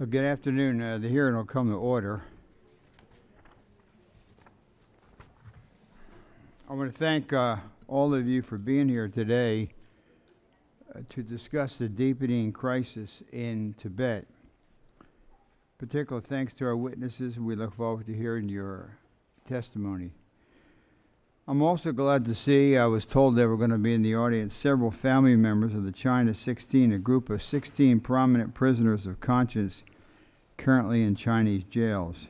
Good afternoon. The hearing will come to order. I want to thank all of you for being here today to discuss the deepening crisis in Tibet. Particular thanks to our witnesses. We look forward to hearing your testimony. I'm also glad to see, I was told there were going to be in the audience several family members of the China 16, a group of 16 prominent prisoners of conscience currently in Chinese jails,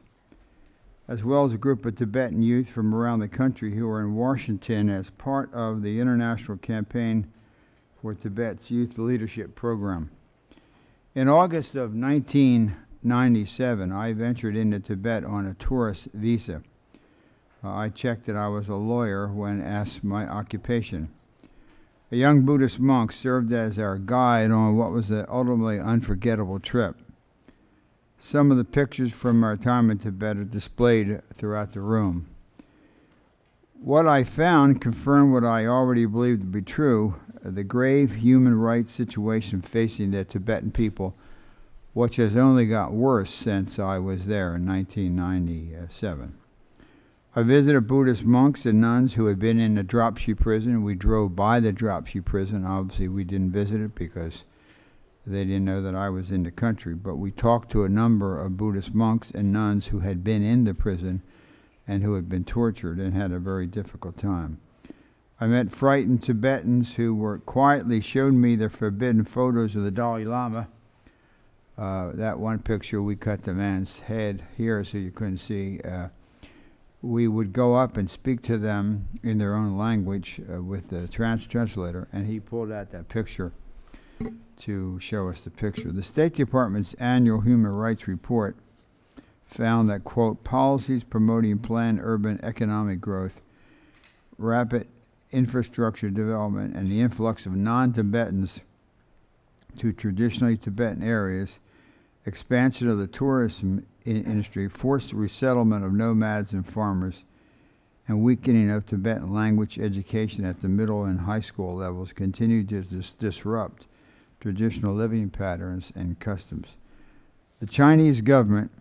as well as a group of Tibetan youth from around the country who are in Washington as part of the International Campaign for Tibet's Youth Leadership Program. In August of 1997, I ventured into Tibet on a tourist visa. I checked that I was a lawyer when asked my occupation. A young Buddhist monk served as our guide on what was an ultimately unforgettable trip. Some of the pictures from our time in Tibet are displayed throughout the room. What I found confirmed what I already believed to be true, the grave human rights situation facing the Tibetan people, which has only got worse since I was there in 1997. I visited Buddhist monks and nuns who had been in the Dropshie prison. We drove by the Dropshie prison. Obviously, we didn't visit it because they didn't know that I was in the country. But we talked to a number of Buddhist monks and nuns who had been in the prison and who had been tortured and had a very difficult time. I met frightened Tibetans who were quietly showed me their forbidden photos of the Dalai Lama. That one picture, we cut the man's head here so you couldn't see. We would go up and speak to them in their own language with the translator, and he pulled out that picture to show us the picture. The State Department's annual Human Rights Report found that, quote, policies promoting planned urban economic growth, rapid infrastructure development, and the influx of non-Tibetans to traditionally Tibetan areas, expansion of the tourism industry, forced resettlement of nomads and farmers, and weakening of Tibetan language education at the middle and high school levels continue to disrupt traditional living patterns and customs. The Chinese government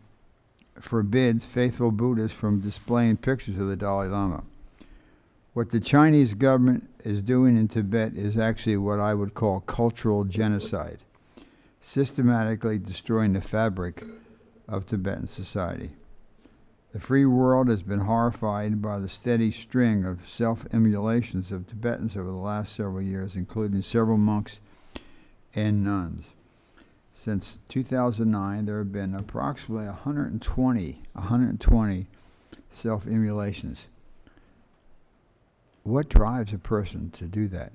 forbids faithful Buddhists from displaying pictures of the Dalai Lama. What the Chinese government is doing in Tibet is actually what I would call cultural genocide, systematically destroying the fabric of Tibetan society. The free world has been horrified by the steady string of self-immolations of Tibetans over the last several years, including several monks and nuns. Since 2009, there have been approximately 120 self-immolations. What drives a person to do that?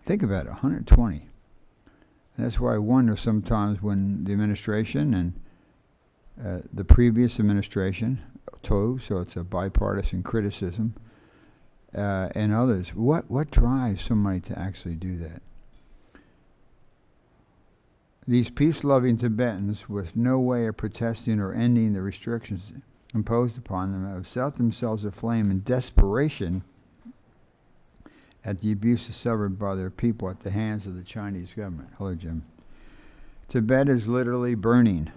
Think about it, 120. And that's why I wonder sometimes when the administration and the previous administration, too, so it's a bipartisan criticism, and others, what drives somebody to actually do that? These peace-loving Tibetans, with no way of protesting or ending the restrictions imposed upon them, have set themselves aflame in desperation at the abuses suffered by their people at the hands of the Chinese government. Hello, Jim. Tibet is literally burning.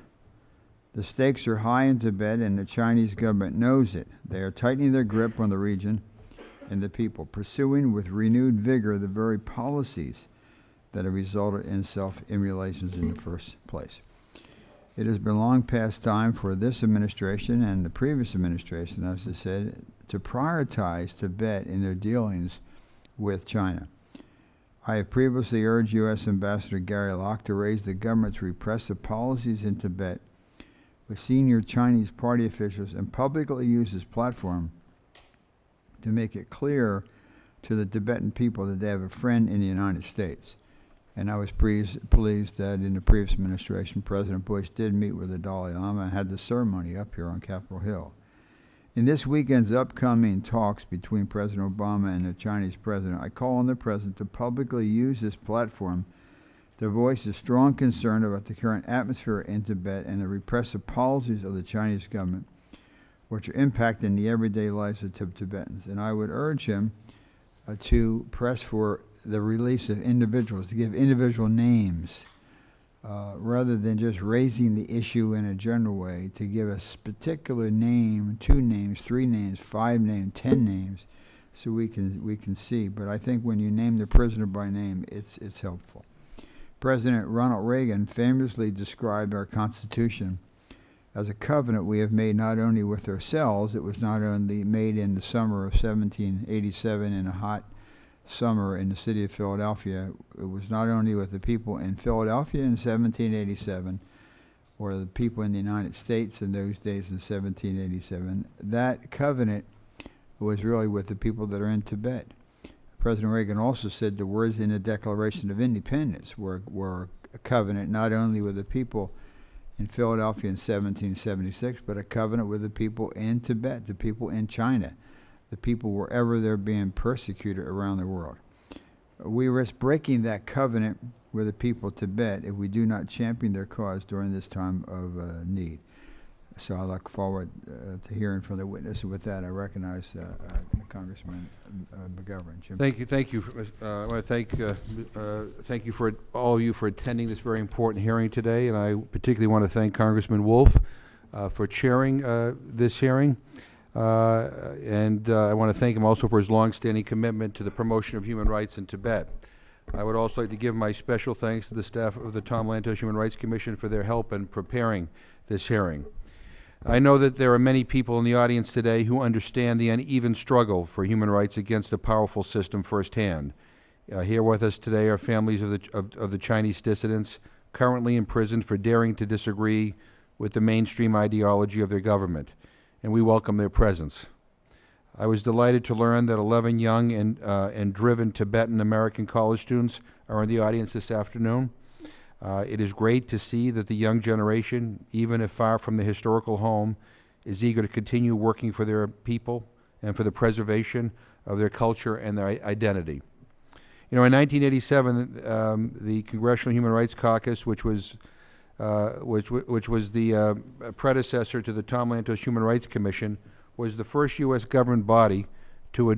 The stakes are high in Tibet, and the Chinese government knows it. They are tightening their grip on the region and the people, pursuing with renewed vigor the very policies that have resulted in self-immolations in the first place. It has been long past time for this administration and the previous administration, as I said, to prioritize Tibet in their dealings with China. I have previously urged U.S. Ambassador Gary Locke to raise the government's repressive policies in Tibet with senior Chinese party officials and publicly use his platform to make it clear to the Tibetan people that they have a friend in the United States. And I was pleased that in the previous administration, President Bush did meet with the Dalai Lama and had the ceremony up here on Capitol Hill. In this weekend's upcoming talks between President Obama and the Chinese president, I call on the president to publicly use this platform to voice a strong concern about the current atmosphere in Tibet and the repressive policies of the Chinese government, which are impacting the everyday lives of Tibetans. And I would urge him to press for the release of individuals, to give individual names, rather than just raising the issue in a general way, to give a particular name, 2 names, 3 names, 5 names, 10 names, so we can see. But I think when you name the prisoner by name, it's helpful. President Ronald Reagan famously described our Constitution as a covenant we have made not only with ourselves. It was not only made in the summer of 1787 in a hot summer in the city of Philadelphia. It was not only with the people in Philadelphia in 1787 or the people in the United States in those days in 1787. That covenant was really with the people that are in Tibet. President Reagan also said the words in the Declaration of Independence were a covenant not only with the people in Philadelphia in 1776, but a covenant with the people in Tibet, the people in China, the people wherever they're being persecuted around the world. We risk breaking that covenant with the people of Tibet if we do not champion their cause during this time of need. So I look forward to hearing from the witness. And with that, I recognize Congressman McGovern. Jim. Thank you. I want to thank you for all of you for attending this very important hearing today, and I particularly want to thank Congressman Wolf for chairing this hearing. And I want to thank him also for his longstanding commitment to the promotion of human rights in Tibet. I would also like to give my special thanks to the staff of the Tom Lantos Human Rights Commission for their help in preparing this hearing. I know that there are many people in the audience today who understand the uneven struggle for human rights against a powerful system firsthand. Here with us today are families of the Chinese dissidents currently imprisoned for daring to disagree with the mainstream ideology of their government, and we welcome their presence. I was delighted to learn that 11 young and driven Tibetan American college students are in the audience this afternoon. It is great to see that the young generation, even if far from the historical home, is eager to continue working for their people and for the preservation of their culture and their identity. You know, in 1987, the Congressional Human Rights Caucus, which was the predecessor to the Tom Lantos Human Rights Commission, was the first U.S. government body to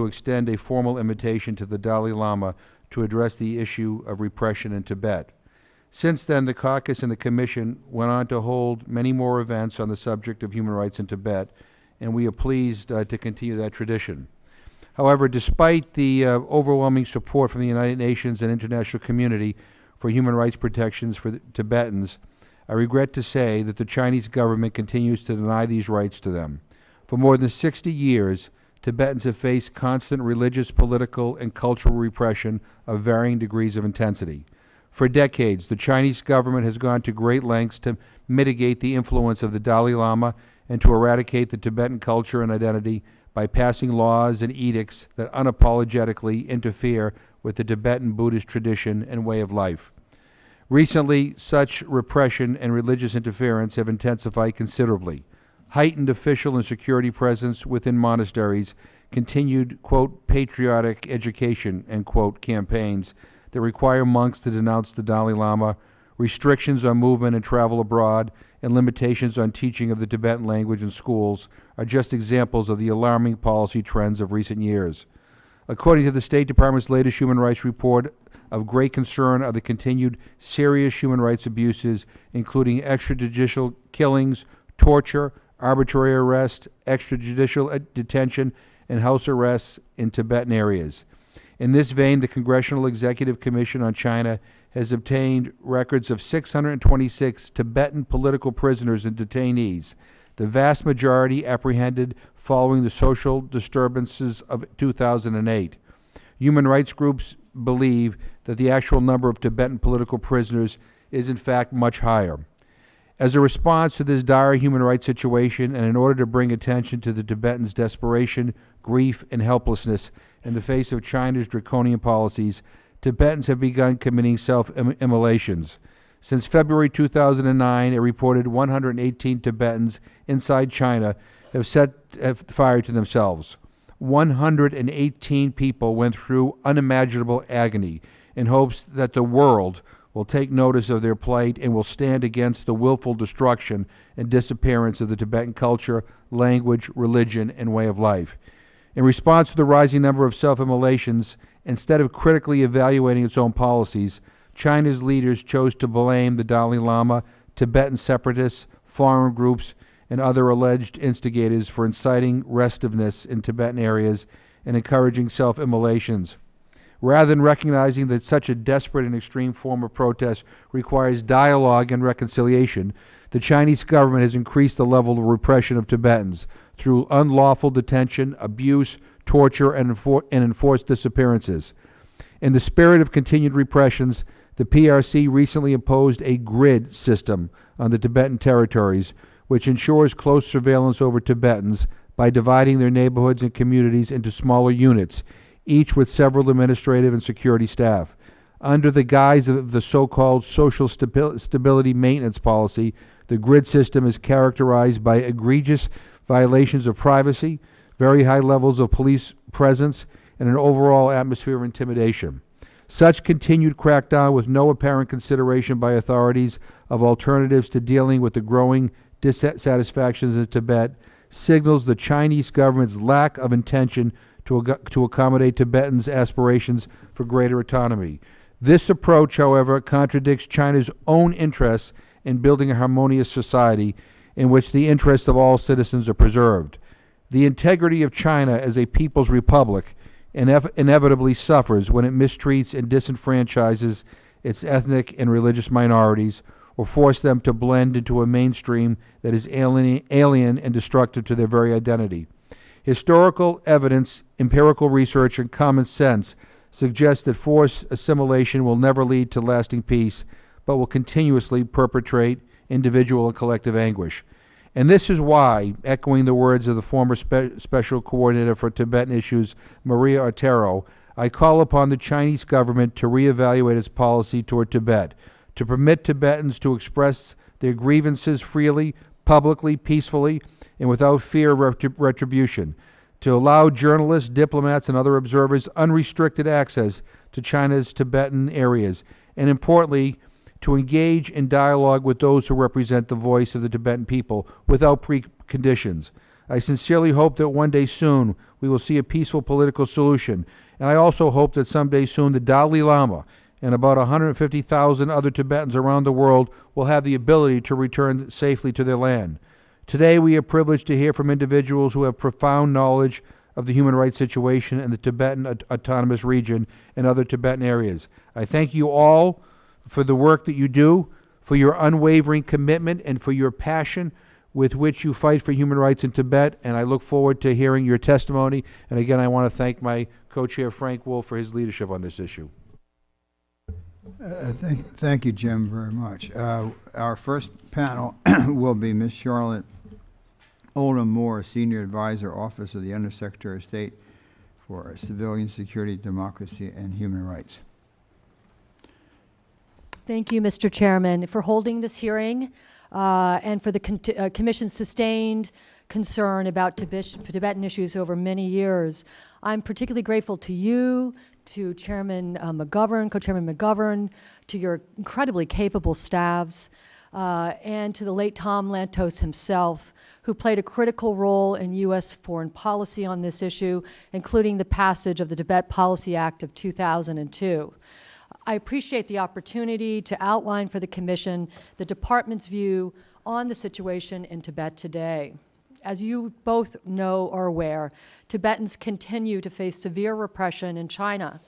extend a formal invitation to the Dalai Lama to address the issue of repression in Tibet. Since then, the caucus and the commission went on to hold many more events on the subject of human rights in Tibet, and we are pleased to continue that tradition. However, despite the overwhelming support from the United Nations and international community for human rights protections for the Tibetans, I regret to say that the Chinese government continues to deny these rights to them. For more than 60 years, Tibetans have faced constant religious, political, and cultural repression of varying degrees of intensity. For decades, the Chinese government has gone to great lengths to mitigate the influence of the Dalai Lama and to eradicate the Tibetan culture and identity by passing laws and edicts that unapologetically interfere with the Tibetan Buddhist tradition and way of life. Recently, such repression and religious interference have intensified considerably. Heightened official and security presence within monasteries, continued, quote, patriotic education, end quote, campaigns that require monks to denounce the Dalai Lama, restrictions on movement and travel abroad, and limitations on teaching of the Tibetan language in schools are just examples of the alarming policy trends of recent years. According to the State Department's latest human rights report, of great concern are the continued serious human rights abuses, including extrajudicial killings, torture, arbitrary arrest, extrajudicial detention, and house arrests in Tibetan areas. In this vein, the Congressional Executive Commission on China has obtained records of 626 Tibetan political prisoners and detainees, the vast majority apprehended following the social disturbances of 2008. Human rights groups believe that the actual number of Tibetan political prisoners is in fact much higher. As a response to this dire human rights situation, and in order to bring attention to the Tibetans' desperation, grief, and helplessness in the face of China's draconian policies, Tibetans have begun committing self-immolations. Since February 2009, a reported 118 Tibetans inside China have set fire to themselves. 118 people went through unimaginable agony in hopes that the world will take notice of their plight and will stand against the willful destruction and disappearance of the Tibetan culture, language, religion, and way of life. In response to the rising number of self-immolations Instead of critically evaluating its own policies, China's leaders chose to blame the Dalai Lama, Tibetan separatists, foreign groups, and other alleged instigators for inciting restiveness in Tibetan areas and encouraging self-immolations. Rather than recognizing that such a desperate and extreme form of protest requires dialogue and reconciliation, the Chinese government has increased the level of repression of Tibetans through unlawful detention, abuse, torture, and enforced disappearances. In the spirit of continued repressions, the PRC recently imposed a grid system on the Tibetan territories, which ensures close surveillance over Tibetans by dividing their neighborhoods and communities into smaller units, each with several administrative and security staff. Under the guise of the so-called social stability maintenance policy, the grid system is characterized by egregious violations of privacy, very high levels of police presence, and an overall atmosphere of intimidation. Such continued crackdown with no apparent consideration by authorities of alternatives to dealing with the growing dissatisfactions in Tibet signals the Chinese government's lack of intention to accommodate Tibetans' aspirations for greater autonomy. This approach, however, contradicts China's own interests in building a harmonious society in which the interests of all citizens are preserved. The integrity of China as a people's republic inevitably suffers when it mistreats and disenfranchises its ethnic and religious minorities, or force them to blend into a mainstream that is alien and destructive to their very identity. Historical evidence, empirical research, and common sense suggest that forced assimilation will never lead to lasting peace, but will continuously perpetrate individual and collective anguish. And this is why, echoing the words of the former Special Coordinator for Tibetan Issues, Maria Otero, I call upon the Chinese government to reevaluate its policy toward Tibet, to permit Tibetans to express their grievances freely, publicly, peacefully, and without fear of retribution, to allow journalists, diplomats, and other observers unrestricted access to China's Tibetan areas, and importantly, to engage in dialogue with those who represent the voice of the Tibetan people without preconditions. I sincerely hope that one day soon we will see a peaceful political solution, and I also hope that someday soon the Dalai Lama and about 150,000 other Tibetans around the world will have the ability to return safely to their land. Today we are privileged to hear from individuals who have profound knowledge of the human rights situation in the Tibetan Autonomous Region and other Tibetan areas. I thank you all for the work that you do, for your unwavering commitment, and for your passion with which you fight for human rights in Tibet, and I look forward to hearing your testimony. And again, I want to thank my co-chair, Frank Wolf, for his leadership on this issue. Thank you, Jim, very much. Our first panel will be Ms. Charlotte Oldham Moore, Senior Advisor, Office of the Undersecretary of State for Civilian Security, Democracy, and Human Rights. Thank you, Mr. Chairman, for holding this hearing and for the Commission's sustained concern about Tibetan issues over many years. I'm particularly grateful to you, to Chairman McGovern, Co-Chairman McGovern, to your incredibly capable staffs, and to the late Tom Lantos himself, who played a critical role in U.S. foreign policy on this issue, including the passage of the Tibet Policy Act of 2002. I appreciate the opportunity to outline for the Commission the Department's view on the situation in Tibet today. As you both know or are aware, Tibetans continue to face severe repression in China.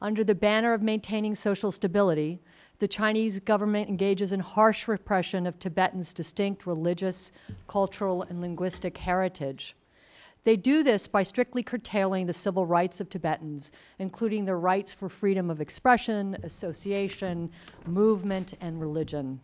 Under the banner of maintaining social stability, the Chinese government engages in harsh repression of Tibetans' distinct religious, cultural, and linguistic heritage. They do this by strictly curtailing the civil rights of Tibetans, including their rights for freedom of expression, association, movement, and religion.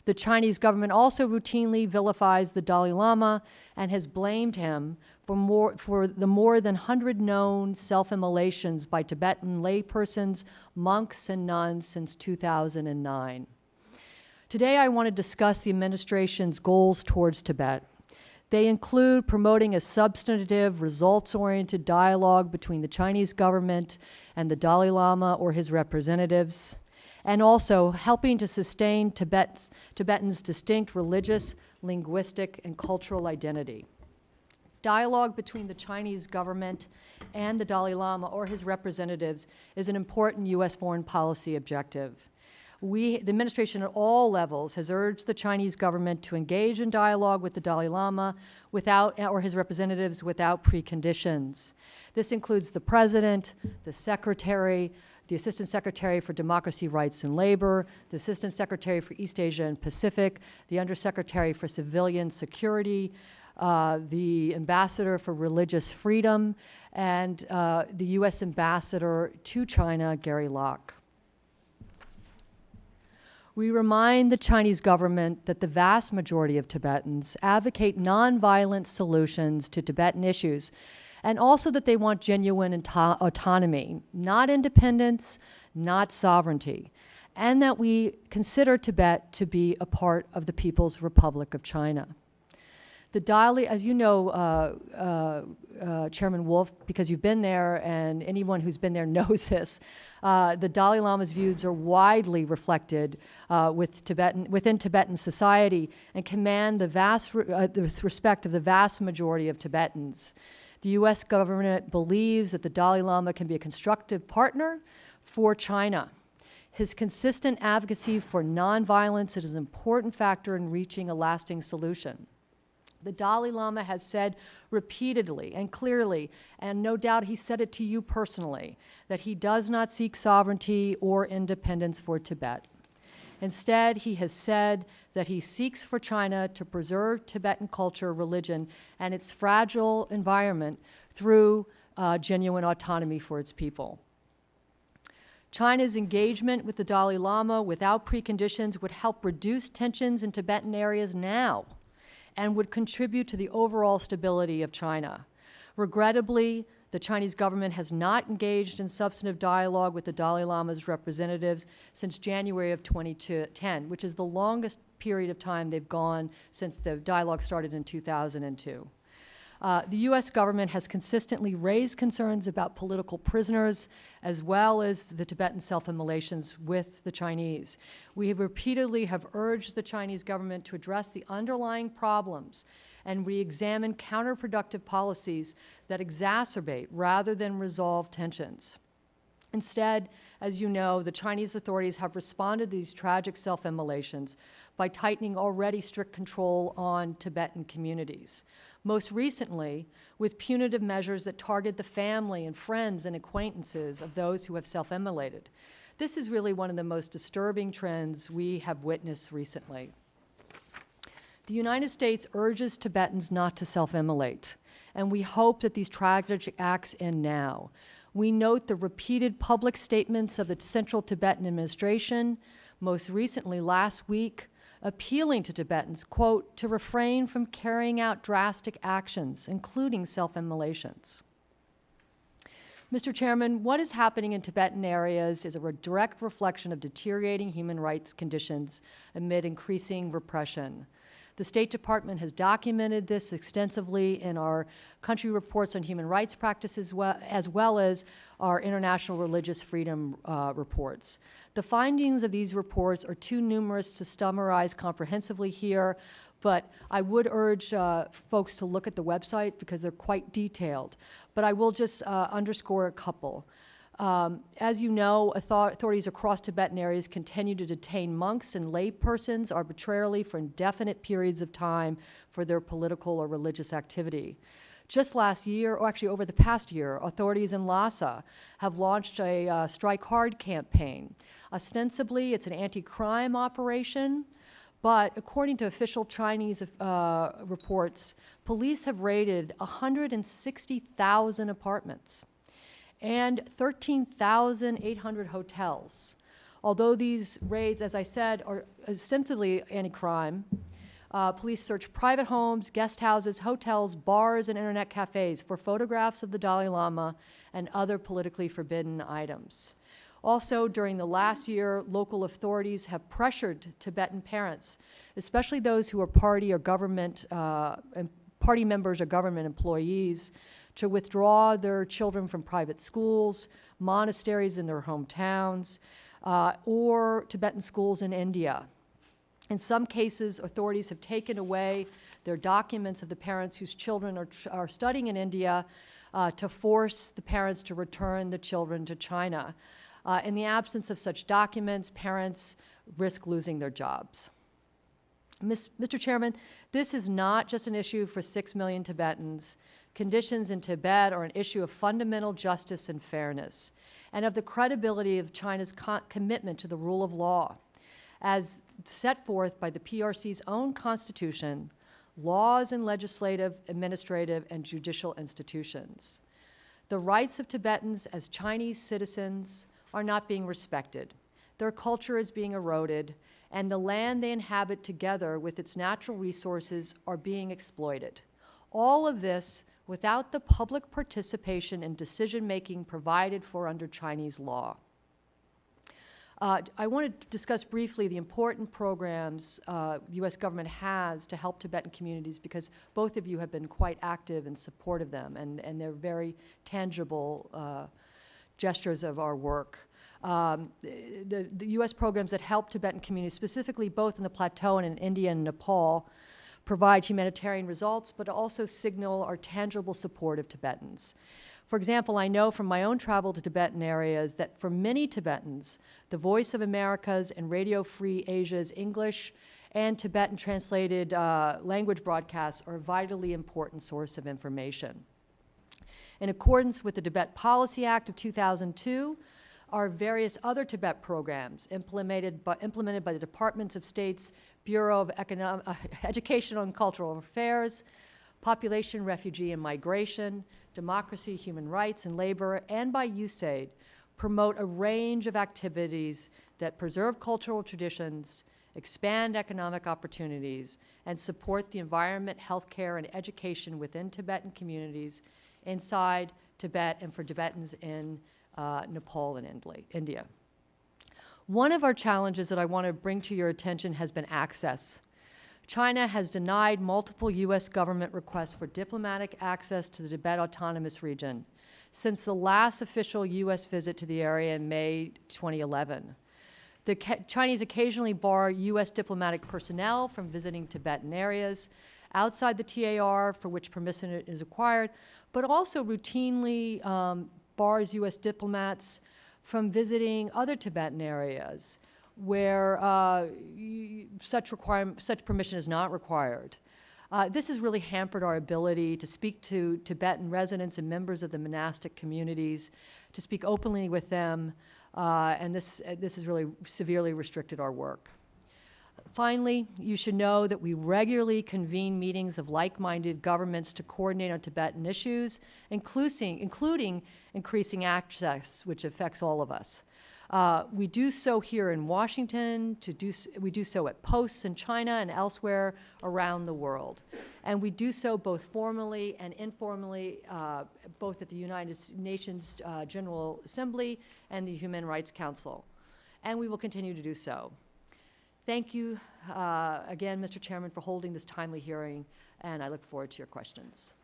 The Chinese government also routinely vilifies the Dalai Lama and has blamed him for the more than 100 known self-immolations by Tibetan laypersons, monks, and nuns since 2009. Today, I want to discuss the administration's goals towards Tibet. They include promoting a substantive, results-oriented dialogue between the Chinese government and the Dalai Lama or his representatives, and also helping to sustain Tibetans' distinct religious, linguistic, and cultural identity. Dialogue between the Chinese government and the Dalai Lama or his representatives is an important U.S. foreign policy objective. The administration at all levels has urged the Chinese government to engage in dialogue with the Dalai Lama or his representatives without preconditions. This includes the President, the Secretary, the Assistant Secretary for Democracy, Rights, and Labor, the Assistant Secretary for East Asia and Pacific, the Undersecretary for Civilian Security, the Ambassador for Religious Freedom, and the U.S. Ambassador to China, Gary Locke. We remind the Chinese government that the vast majority of Tibetans advocate nonviolent solutions to Tibetan issues, and also that they want genuine autonomy, not independence, not sovereignty, and that we consider Tibet to be a part of the People's Republic of China. The Dalai, as you know, Chairman Wolf, because you've been there and anyone who's been there knows this, the Dalai Lama's views are widely reflected within Tibetan society and command the respect of the vast majority of Tibetans. The U.S. government believes that the Dalai Lama can be a constructive partner for China. His consistent advocacy for nonviolence is an important factor in reaching a lasting solution. The Dalai Lama has said repeatedly and clearly, and no doubt he said it to you personally, that he does not seek sovereignty or independence for Tibet. Instead, he has said that he seeks for China to preserve Tibetan culture, religion, and its fragile environment through genuine autonomy for its people. China's engagement with the Dalai Lama without preconditions would help reduce tensions in Tibetan areas now and would contribute to the overall stability of China. Regrettably, the Chinese government has not engaged in substantive dialogue with the Dalai Lama's representatives since January of 2010, which is the longest period of time they've gone since the dialogue started in 2002. The U.S. government has consistently raised concerns about political prisoners as well as the Tibetan self-immolations with the Chinese. We have repeatedly urged the Chinese government to address the underlying problems and re-examine counterproductive policies that exacerbate rather than resolve tensions. Instead, as you know, the Chinese authorities have responded to these tragic self-immolations by tightening already strict control on Tibetan communities. Most recently, with punitive measures that target the family and friends and acquaintances of those who have self-immolated. This is really one of the most disturbing trends we have witnessed recently. The United States urges Tibetans not to self-immolate, and we hope that these tragic acts end now. We note the repeated public statements of the Central Tibetan Administration, most recently last week, appealing to Tibetans, quote, to refrain from carrying out drastic actions, including self-immolations. Mr. Chairman, what is happening in Tibetan areas is a direct reflection of deteriorating human rights conditions amid increasing repression. The State Department has documented this extensively in our country reports on human rights practices as well as our international religious freedom reports. The findings of these reports are too numerous to summarize comprehensively here, but I would urge folks to look at the website because they're quite detailed. But I will just underscore a couple. As you know, authorities across Tibetan areas continue to detain monks and lay persons arbitrarily for indefinite periods of time for their political or religious activity. Just last year, or actually over the past year, authorities in Lhasa have launched a Strike Hard campaign. Ostensibly, it's an anti-crime operation, but according to official Chinese reports, police have raided 160,000 apartments and 13,800 hotels. Although these raids, as I said, are ostensibly anti-crime, police search private homes, guest houses, hotels, bars, and internet cafes for photographs of the Dalai Lama and other politically forbidden items. Also, during the last year, local authorities have pressured Tibetan parents, especially those who are party members or government employees, to withdraw their children from private schools, monasteries in their hometowns, or Tibetan schools in India. In some cases, authorities have taken away There are documents of the parents whose children are studying in India to force the parents to return the children to China. In the absence of such documents, parents risk losing their jobs. Mr. Chairman, this is not just an issue for 6 million Tibetans. Conditions in Tibet are an issue of fundamental justice and fairness, and of the credibility of China's commitment to the rule of law. As set forth by the PRC's own constitution, laws in legislative, administrative, and judicial institutions. The rights of Tibetans as Chinese citizens are not being respected. Their culture is being eroded, and the land they inhabit together with its natural resources are being exploited. All of this without the public participation in decision-making provided for under Chinese law. I want to discuss briefly the important programs the U.S. government has to help Tibetan communities, because both of you have been quite active in support of them, and they're very tangible gestures of our work. The U.S. programs that help Tibetan communities, specifically both in the plateau and in India and Nepal, provide humanitarian results, but also signal our tangible support of Tibetans. For example, I know from my own travel to Tibetan areas that for many Tibetans, the Voice of America's and Radio Free Asia's English and Tibetan translated language broadcasts are a vitally important source of information. In accordance with the Tibet Policy Act of 2002, are various other Tibet programs implemented by the Departments of State's Bureau of Educational and Cultural Affairs, Population, Refugee, and Migration, Democracy, Human Rights, and Labor, and by USAID, promote a range of activities that preserve cultural traditions, expand economic opportunities, and support the environment, healthcare, and education within Tibetan communities inside Tibet and for Tibetans in Nepal and India. One of our challenges that I want to bring to your attention has been access. China has denied multiple U.S. government requests for diplomatic access to the Tibet Autonomous Region since the last official U.S. visit to the area in May 2011. The Chinese occasionally bar U.S. diplomatic personnel from visiting Tibetan areas outside the TAR for which permission is required, but also routinely bars U.S. diplomats from visiting other Tibetan areas where such permission is not required. This has really hampered our ability to speak to Tibetan residents and members of the monastic communities, to speak openly with them, and this has really severely restricted our work. Finally, you should know that we regularly convene meetings of like-minded governments to coordinate on Tibetan issues, including increasing access, which affects all of us. We do so here in Washington, we do so at posts in China and elsewhere around the world. And we do so both formally and informally, both at the United Nations General Assembly and the Human Rights Council. And we will continue to do so. Thank you again, Mr. Chairman, for holding this timely hearing, and I look forward to your questions.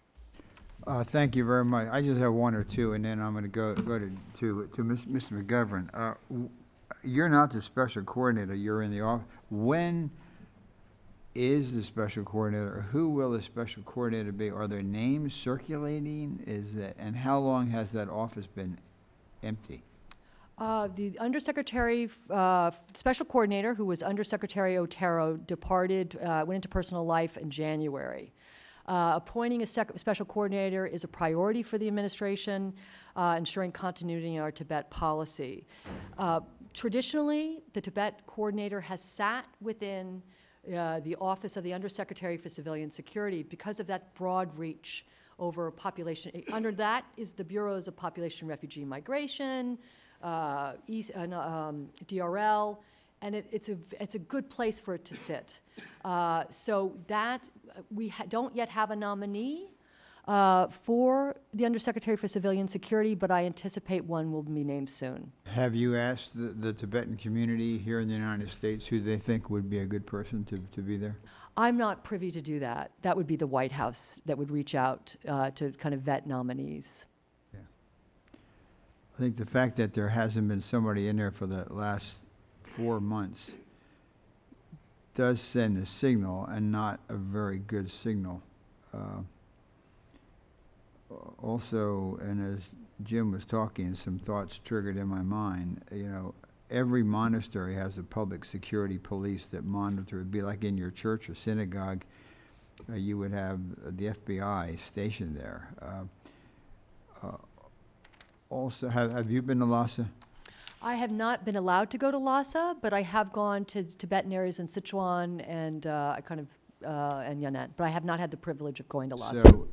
Thank you very much. I just have one or two, and then I'm going to go to Mr. McGovern. You're not the special coordinator. You're in the office. When is the special coordinator? Who will the special coordinator be? Are there names circulating? And how long has that office been empty? The Undersecretary, Special Coordinator, who was Undersecretary Otero, departed, went into personal life in January. Appointing a special coordinator is a priority for the administration, ensuring continuity in our Tibet policy. Traditionally, the Tibet coordinator has sat within the Office of the Undersecretary for Civilian Security because of that broad reach over population. Under that is the Bureaus of Population, Refugee, Migration, DRL, and it's a good place for it to sit. So that we don't yet have a nominee for the Undersecretary for Civilian Security, but I anticipate one will be named soon. Have you asked the Tibetan community here in the United States who they think would be a good person to be there? I'm not privy to do that. That would be the White House that would reach out to kind of vet nominees. I think the fact that there hasn't been somebody in there for the last 4 months does send a signal, and not a very good signal. Also, and as Jim was talking, some thoughts triggered in my mind. You know, every monastery has a public security police that monitor. It'd be like in your church or synagogue, you would have the FBI stationed there. Also, have you been to Lhasa? I have not been allowed to go to Lhasa, but I have gone to Tibetan areas in Sichuan and and Yunnan, but I have not had the privilege of going to Lhasa. So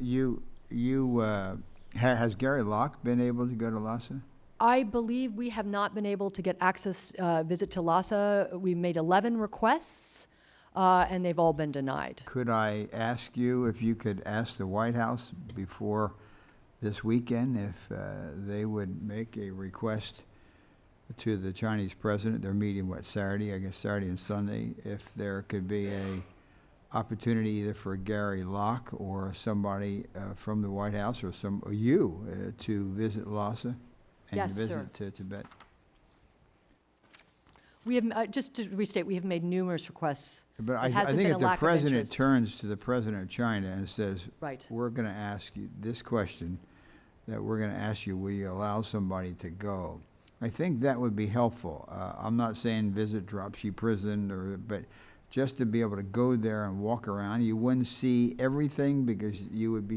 has Gary Locke been able to go to Lhasa? I believe we have not been able to get access, visit to Lhasa. We made 11 requests, and they've all been denied. Could I ask you if you could ask the White House before this weekend if they would make a request to the Chinese president? They're meeting, Saturday? I guess Saturday and Sunday. If there could be a opportunity either for Gary Locke or somebody from the White House or you to visit Lhasa and Yes, visit sir. to Tibet. We have, just to restate, we have made numerous requests. But It I hasn't think been if a the lack of president interest. turns to the president of China and says, Right. we're going to ask you this question, that we're going to ask you, will you allow somebody to go? I think that would be helpful. I'm not saying visit Dropsy prison, but just to be able to go there and walk around. You wouldn't see everything because you would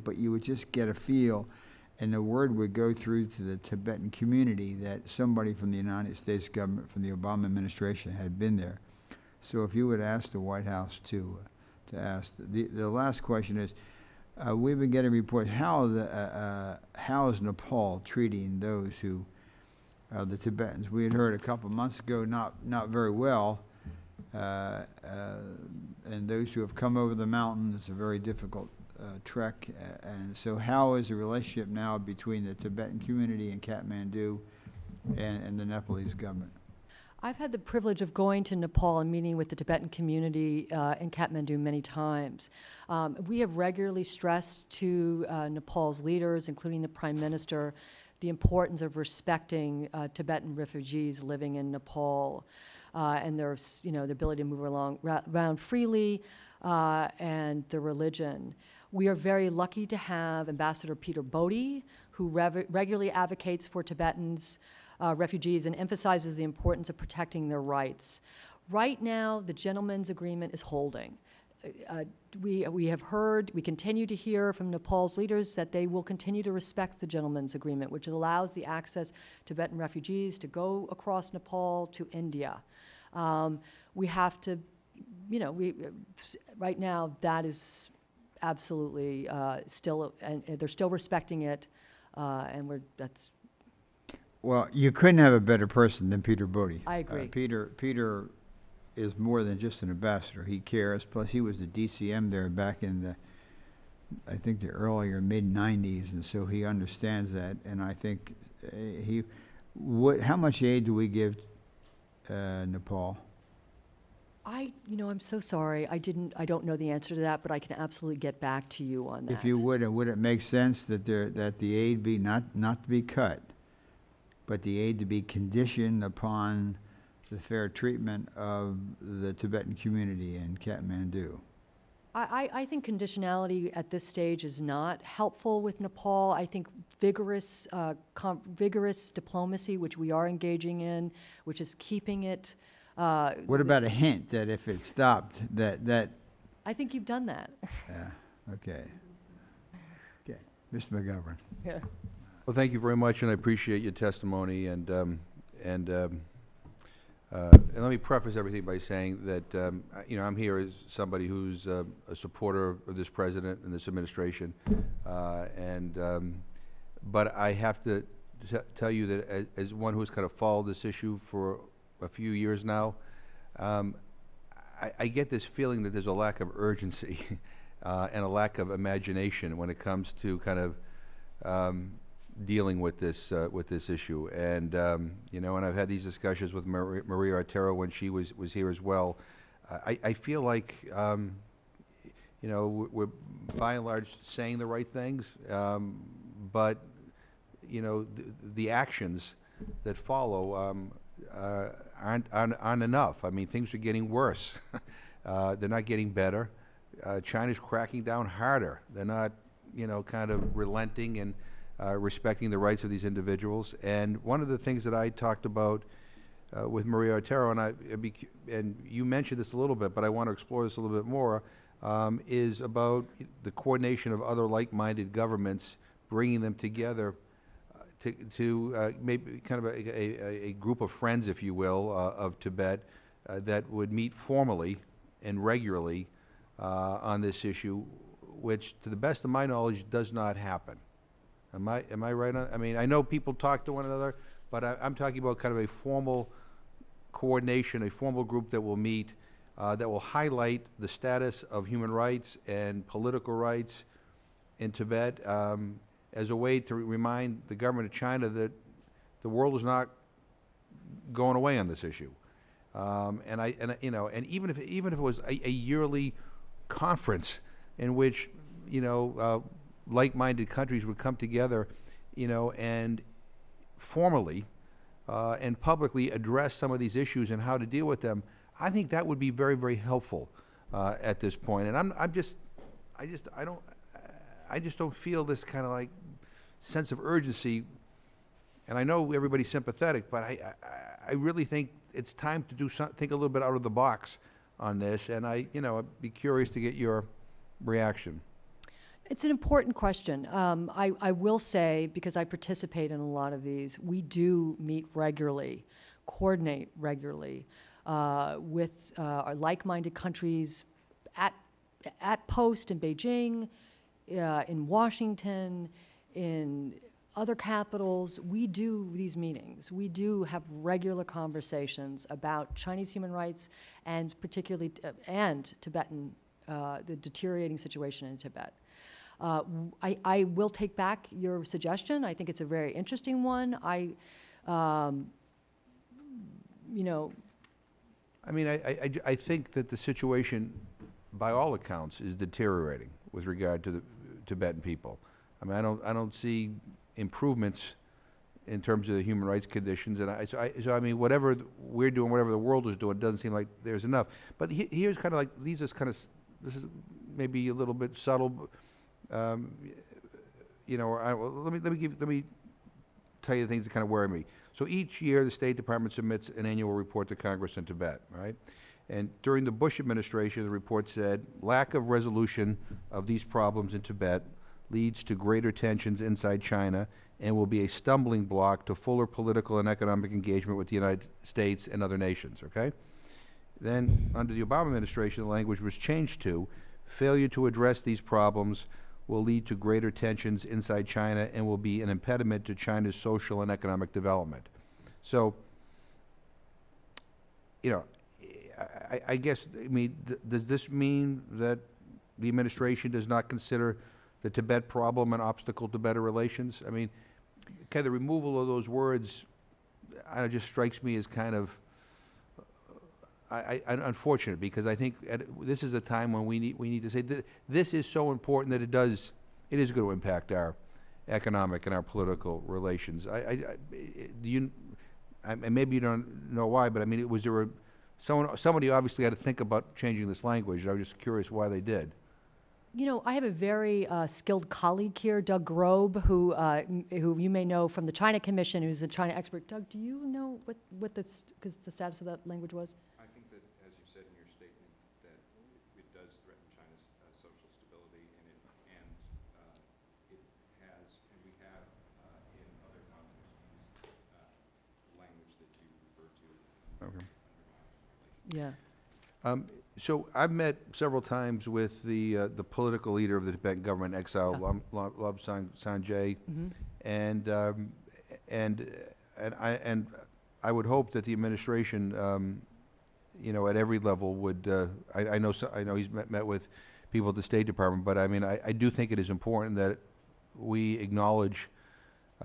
but you would just get a feel, and the word would go through to the Tibetan community that somebody from the United States government, from the Obama administration, had been there. So if you would ask the White House to ask. The last question is, we've been getting reports, how is Nepal treating those who, the Tibetans? We had heard a couple months ago, not very well, and those who have come over the mountain, it's a very difficult trek. And so how is the relationship now between the Tibetan community in Kathmandu and the Nepalese government? I've had the privilege of going to Nepal and meeting with the Tibetan community in Kathmandu many times. We have regularly stressed to Nepal's leaders, including the Prime Minister, the importance of respecting Tibetan refugees living in Nepal and their ability to move around freely and their religion. We are very lucky to have Ambassador Peter Bodhi, who regularly advocates for Tibetans, refugees, and emphasizes the importance of protecting their rights. Right now, the gentleman's agreement is holding. We have heard, we continue to hear from Nepal's leaders that they will continue to respect the gentleman's agreement, which allows the access Tibetan refugees to go across Nepal to India. We have to, right now, that is absolutely still, and they're still respecting it, and that's. Well, you couldn't have a better person than Peter Bodhi. I agree. Peter is more than just an ambassador. He cares. Plus, he was the DCM there back in I think the earlier mid-90s, and so he understands that. And I think how much aid do we give Nepal? I'm so sorry. I don't know the answer to that, but I can absolutely get back to you on that. If you would it make sense that the aid be not to be cut, but the aid to be conditioned upon the fair treatment of the Tibetan community in Kathmandu? I think conditionality at this stage is not helpful with Nepal. I think vigorous diplomacy, which we are engaging in, which is keeping it. What about a hint that if it stopped, that? I think you've done that. Yeah. Okay. Okay, Mr. McGovern. Yeah. Well, thank you very much, and I appreciate your testimony. And let me preface everything by saying that I'm here as somebody who's a supporter of this president and this administration, but I have to tell you that as one who's kind of followed this issue for a few years now, I get this feeling that there's a lack of urgency and a lack of imagination when it comes to kind of dealing with this issue. And and I've had these discussions with Maria Artero when she was here as well. I feel like we're by and large saying the right things, but the actions that follow aren't enough. I mean, things are getting worse. They're not getting better. China's cracking down harder. They're not, kind of relenting and respecting the rights of these individuals. And one of the things that I talked about with Maria Otero, and you mentioned this a little bit, but I want to explore this a little bit more, is about the coordination of other like-minded governments, bringing them together to maybe kind of a group of friends, if you will, of Tibet that would meet formally and regularly on this issue, which, to the best of my knowledge, does not happen. Am I right on? I mean, I know people talk to one another, but I'm talking about kind of a formal coordination, a formal group that will meet, that will highlight the status of human rights and political rights in Tibet, as a way to remind the government of China that the world is not going away on this issue. And even if it was a yearly conference in which like-minded countries would come together, and formally and publicly address some of these issues and how to deal with them, I think that would be very, very helpful at this point. And I just don't feel this kind of like sense of urgency. And I know everybody's sympathetic, but I really think it's time to think a little bit out of the box on this. And I'd be curious to get your reaction. It's an important question. I will say, because I participate in a lot of these, we do meet regularly, coordinate regularly with our like-minded countries at post in Beijing, in Washington, in other capitals. We do these meetings. We do have regular conversations about Chinese human rights and particularly and Tibetan, the deteriorating situation in Tibet. I will take back your suggestion. I think it's a very interesting one. I think that the situation, by all accounts, is deteriorating with regard to the Tibetan people. I mean, I don't see improvements in terms of the human rights conditions, and so I mean, whatever we're doing, whatever the world is doing, it doesn't seem like there's enough. But here's kind of like this is maybe a little bit subtle. Let me tell you the things that kind of worry me. So each year, the State Department submits an annual report to Congress on Tibet, right? And during the Bush administration, the report said, lack of resolution of these problems in Tibet leads to greater tensions inside China and will be a stumbling block to fuller political and economic engagement with the United States and other nations, okay? Then, under the Obama administration, the language was changed to, failure to address these problems will lead to greater tensions inside China and will be an impediment to China's social and economic development. So, I guess, does this mean that the administration does not consider the Tibet problem an obstacle to better relations? I mean, kind of the removal of those words, just strikes me as kind of unfortunate, because I think this is a time when we need to say this is so important that it is going to impact our economic and our political relations. Maybe you don't know why, but I mean, somebody obviously had to think about changing this language, and I was just curious why they did. I have a very skilled colleague here, Doug Grobe, who you may know from the China Commission, who's a China expert. Doug, do you know what the status of that language was? I think that, as you said in your statement, that it does threaten China's social stability, and it has, and we have in other contexts used language that you refer to. Okay. Yeah. So I've met several times with the political leader of the Tibetan government in exile, Lobsang Sanjay, and I would hope that the administration, at every level would. I know he's met with people at the State Department, but I mean, I do think it is important that we acknowledge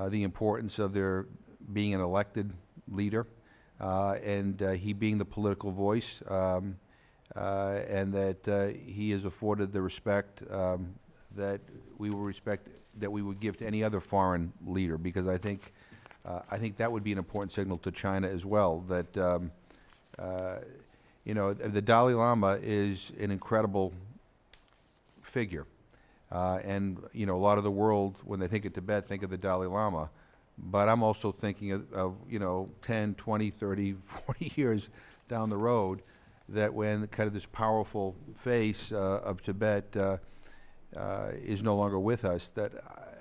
the importance of there being an elected leader, and he being the political voice. And that he is afforded the respect that we would give to any other foreign leader, because I think I think that would be an important signal to China as well, that, you know, the Dalai Lama is an incredible figure. And, you know, a lot of the world, when they think of Tibet, think of the Dalai Lama. But I'm also thinking of, you know, 10, 20, 30, 40 years down the road, that when kind of this powerful face of Tibet is no longer with us, that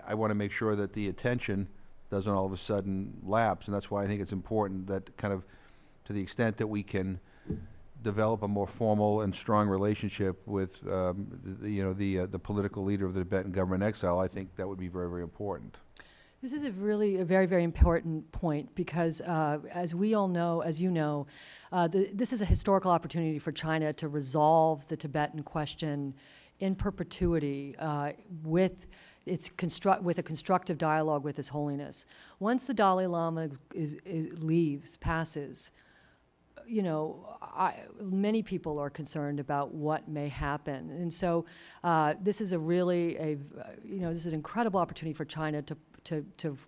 I want to make sure that the attention doesn't all of a sudden lapse. And that's why I think it's important that kind of, to the extent that we can develop a more formal and strong relationship with the political leader of the Tibetan government in exile, I think that would be very, very important. This is a very, very important point because, as we all know, as you know, this is a historical opportunity for China to resolve the Tibetan question in perpetuity with a constructive dialogue with His Holiness. Once the Dalai Lama passes, you know, many people are concerned about what may happen, and so this is this is an incredible opportunity for China to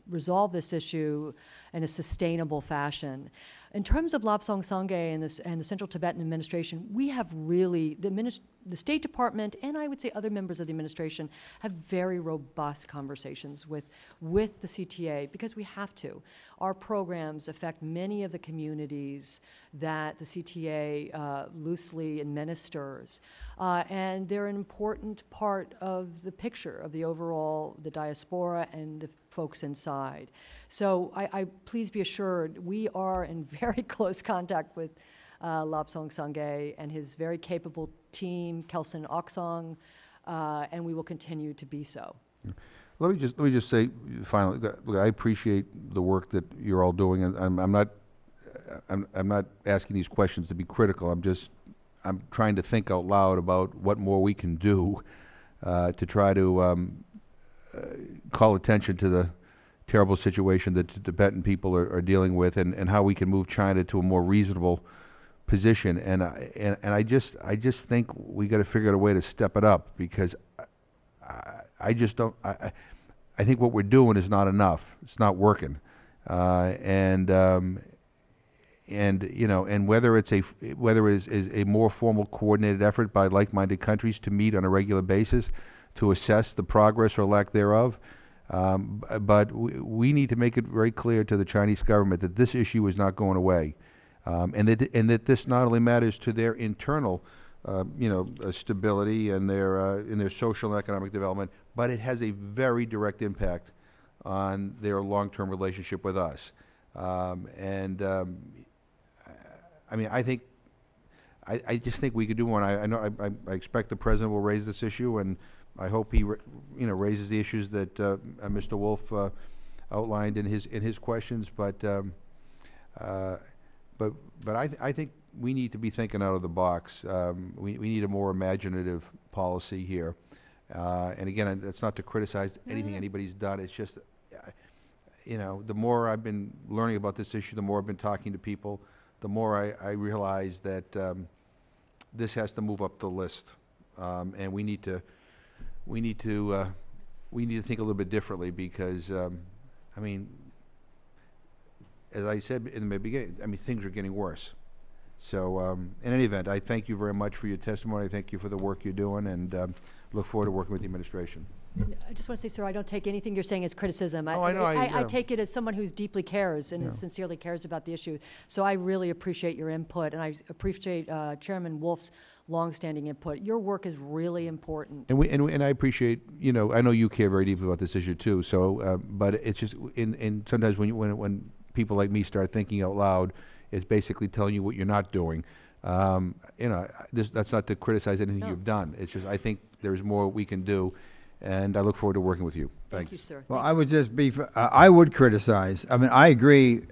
resolve this issue in a sustainable fashion. In terms of Lobsang Sangay and the Central Tibetan Administration, we have really, the State Department and I would say other members of the administration have very robust conversations with the CTA because we have to. Our programs affect many of the communities that the CTA loosely administers, and they're an important part of the picture of the overall, the diaspora and the folks inside. So please be assured we are in very close contact with Lobsang Sangay and his very capable team, Kelsen Oksong, and we will continue to be so. Let me just say finally, look, I appreciate the work that you're all doing, and I'm not asking these questions to be critical. I'm trying to think out loud about what more we can do to try to call attention to the terrible situation that the Tibetan people are dealing with, and how we can move China to a more reasonable position. And I just think we got to figure out a way to step it up, because I just don't. I think what we're doing is not enough. It's not working, and you know, and whether it is a more formal, coordinated effort by like-minded countries to meet on a regular basis to assess the progress or lack thereof. But we need to make it very clear to the Chinese government that this issue is not going away, and that this not only matters to their internal, stability and their social and economic development, but it has a very direct impact on their long-term relationship with us. I mean, I just think we could do one. I expect the president will raise this issue, and I hope he raises the issues that Mr. Wolf outlined in his questions. But I think we need to be thinking out of the box. We need a more imaginative policy here. And again, that's not to criticize anything anybody's done. It's just, the more I've been learning about this issue, the more I've been talking to people, the more I realize that this has to move up the list, and we need to think a little bit differently, because I mean, as I said in the beginning, I mean, things are getting worse. So in any event, I thank you very much for your testimony. I thank you for the work you're doing, and look forward to working with the administration. I just want to say, sir, I don't take anything you're saying as criticism. Oh, I know. I take it as someone who deeply cares and sincerely cares about the issue. So I really appreciate your input, and I appreciate Chairman Wolf's longstanding input. Your work is really important. And I appreciate, I know you care very deeply about this issue too. So, but it's just, sometimes when people like me start thinking out loud, it's basically telling you what you're not doing. That's not to criticize anything you've done. It's just, I think there's more we can do, and I look forward to working with you. Thank you, sir. Well, I would just be, I would criticize. I mean, I agree,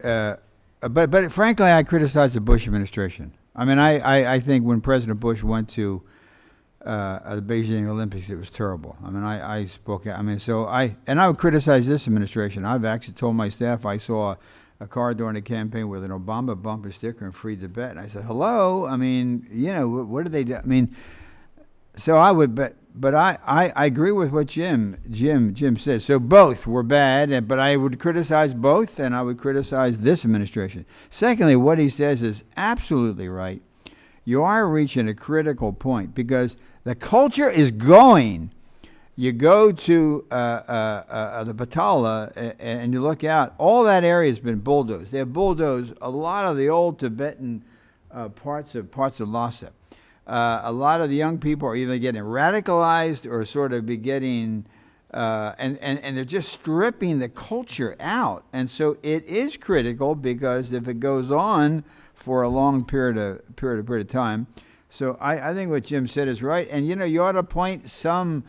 but frankly, I criticize the Bush administration. I mean, I think when President Bush went to the Beijing Olympics, it was terrible. I mean, I spoke, I mean, and I would criticize this administration. I've actually told my staff I saw a car during the campaign with an Obama bumper sticker and Free Tibet. And I said, hello? I mean, what do they do? I mean, so I would, but but I agree with what Jim says. So both were bad, but I would criticize both, and I would criticize this administration. Secondly, what he says is absolutely right. You are reaching a critical point because the culture is going. You go to the Patala and you look out, all that area has been bulldozed. They have bulldozed a lot of the old Tibetan parts of Lhasa. A lot of the young people are either getting radicalized or sort of be getting, and they're just stripping the culture out. And so it is critical because if it goes on for a long period of time, so I think what Jim said is right. And you ought to appoint some.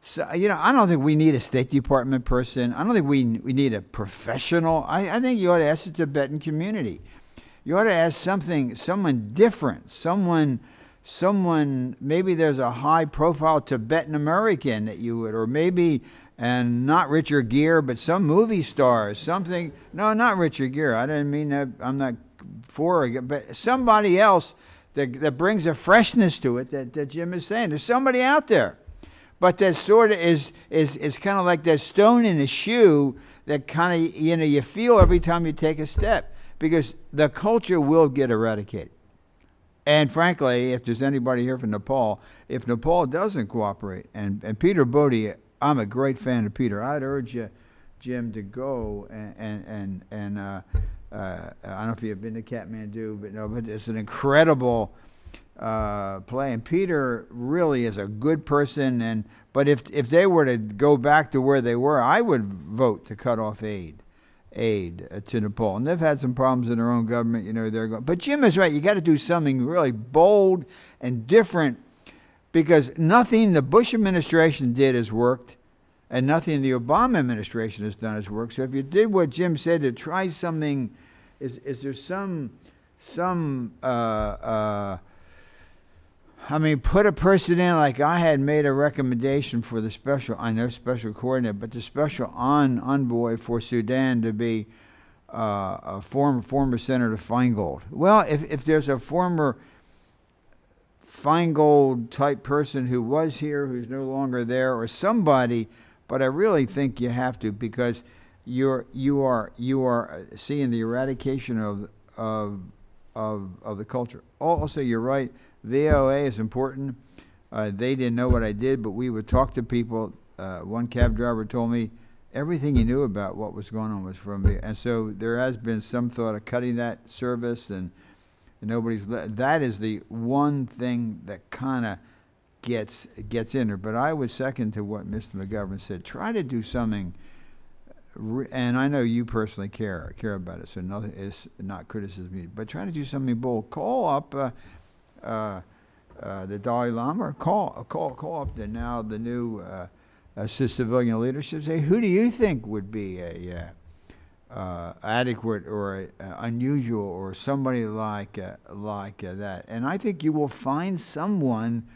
So, I don't think we need a State Department person. I don't think we need a professional. I think you ought to ask the Tibetan community. You ought to ask someone different, someone, maybe there's a high-profile Tibetan American that you would, or maybe, and not Richard Gere, but some movie star, something. No, not Richard Gere. I didn't mean that. I'm not for it, but somebody else that brings a freshness to it that Jim is saying. There's somebody out there. But that sort of is kind of like that stone in a shoe that kind of, you feel every time you take a step, because the culture will get eradicated. And frankly, if there's anybody here from Nepal, if Nepal doesn't cooperate, and Peter Bodhi, I'm a great fan of Peter. I'd urge you, Jim, to go and I don't know if you've been to Kathmandu, but it's an incredible play, and Peter really is a good person. But if they were to go back to where they were, I would vote to cut off aid to Nepal. And they've had some problems in their own government, they're going. But Jim is right. You got to do something really bold and different, because nothing the Bush administration did has worked, and nothing the Obama administration has done has worked. So if you did what Jim said, to try something, is there some put a person in, like I had made a recommendation for the special coordinator, but the special envoy for Sudan to be a former Senator Feingold. Well, if there's a former Feingold type person who was here, who's no longer there, or somebody, but I really think you have to, because you are seeing the eradication of the culture. Also, you're right. VOA is important. They didn't know what I did, but we would talk to people. One cab driver told me everything he knew about what was going on was from me. And so there has been some thought of cutting that service, and that is the one thing that kind of gets in there. But I was second to what Mr. McGovern said. Try to do something, and I know you personally care about it, so nothing is not criticism, but try to do something bold. Call up the Dalai Lama, or call up the new civilian leadership. Say, who do you think would be a adequate or unusual, or somebody like that? And I think you will find someone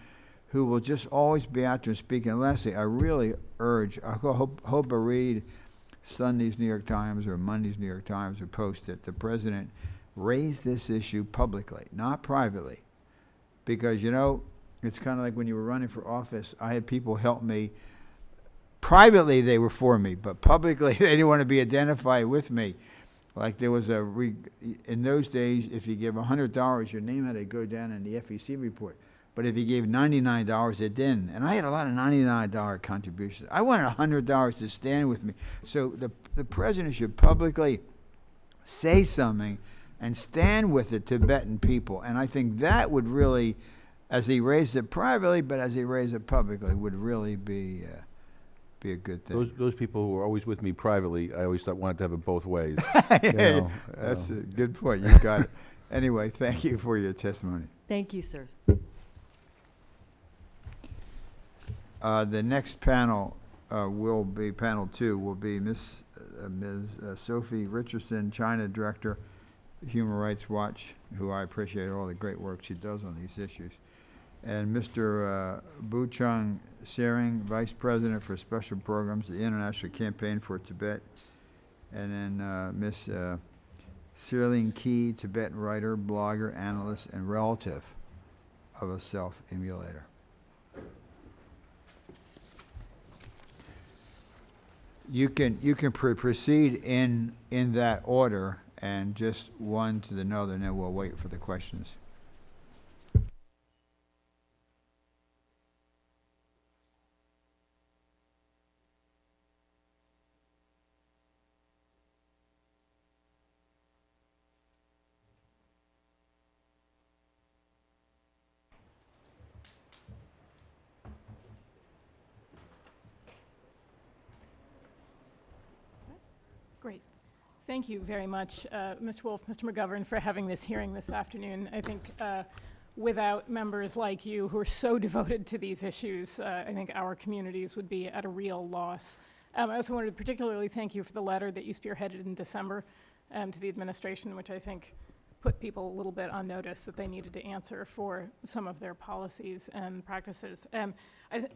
who will just always be out there speaking. And lastly, I really urge, I hope I read Sunday's New York Times or Monday's New York Times or Post, that the president raised this issue publicly, not privately. Because, it's kind of like when you were running for office, I had people help me. Privately, they were for me, but publicly, they didn't want to be identified with me. Like there was in those days, if you give $100, your name had to go down in the FEC report. But if you gave $99, it didn't. And I had a lot of $99 contributions. I wanted $100 to stand with me. So the president should publicly say something and stand with the Tibetan people. And I think that would really, as he raised it privately, but as he raised it publicly, would really be a good thing. Those people who are always with me privately, I always wanted to have it both ways. That's a good point. You got it. Anyway, thank you for your testimony. Thank you, sir. The next panel will be panel 2. Will be Ms. Sophie Richardson, China Director, Human Rights Watch, who I appreciate all the great work she does on these issues, and Mr. Buchung Sering, Vice President for Special Programs, the International Campaign for Tibet, and then Ms. Sirling Key, Tibetan writer, blogger, analyst, and relative of a self-immolator. You can proceed in that order, and just one to the north, and then we'll wait for the questions. Great. Thank you very much, Mr. Wolf, Mr. McGovern, for having this hearing this afternoon. I think without members like you who are so devoted to these issues, I think our communities would be at a real loss. I also wanted to particularly thank you for the letter that you spearheaded in December to the administration, which I think put people a little bit on notice that they needed to answer for some of their policies and practices. I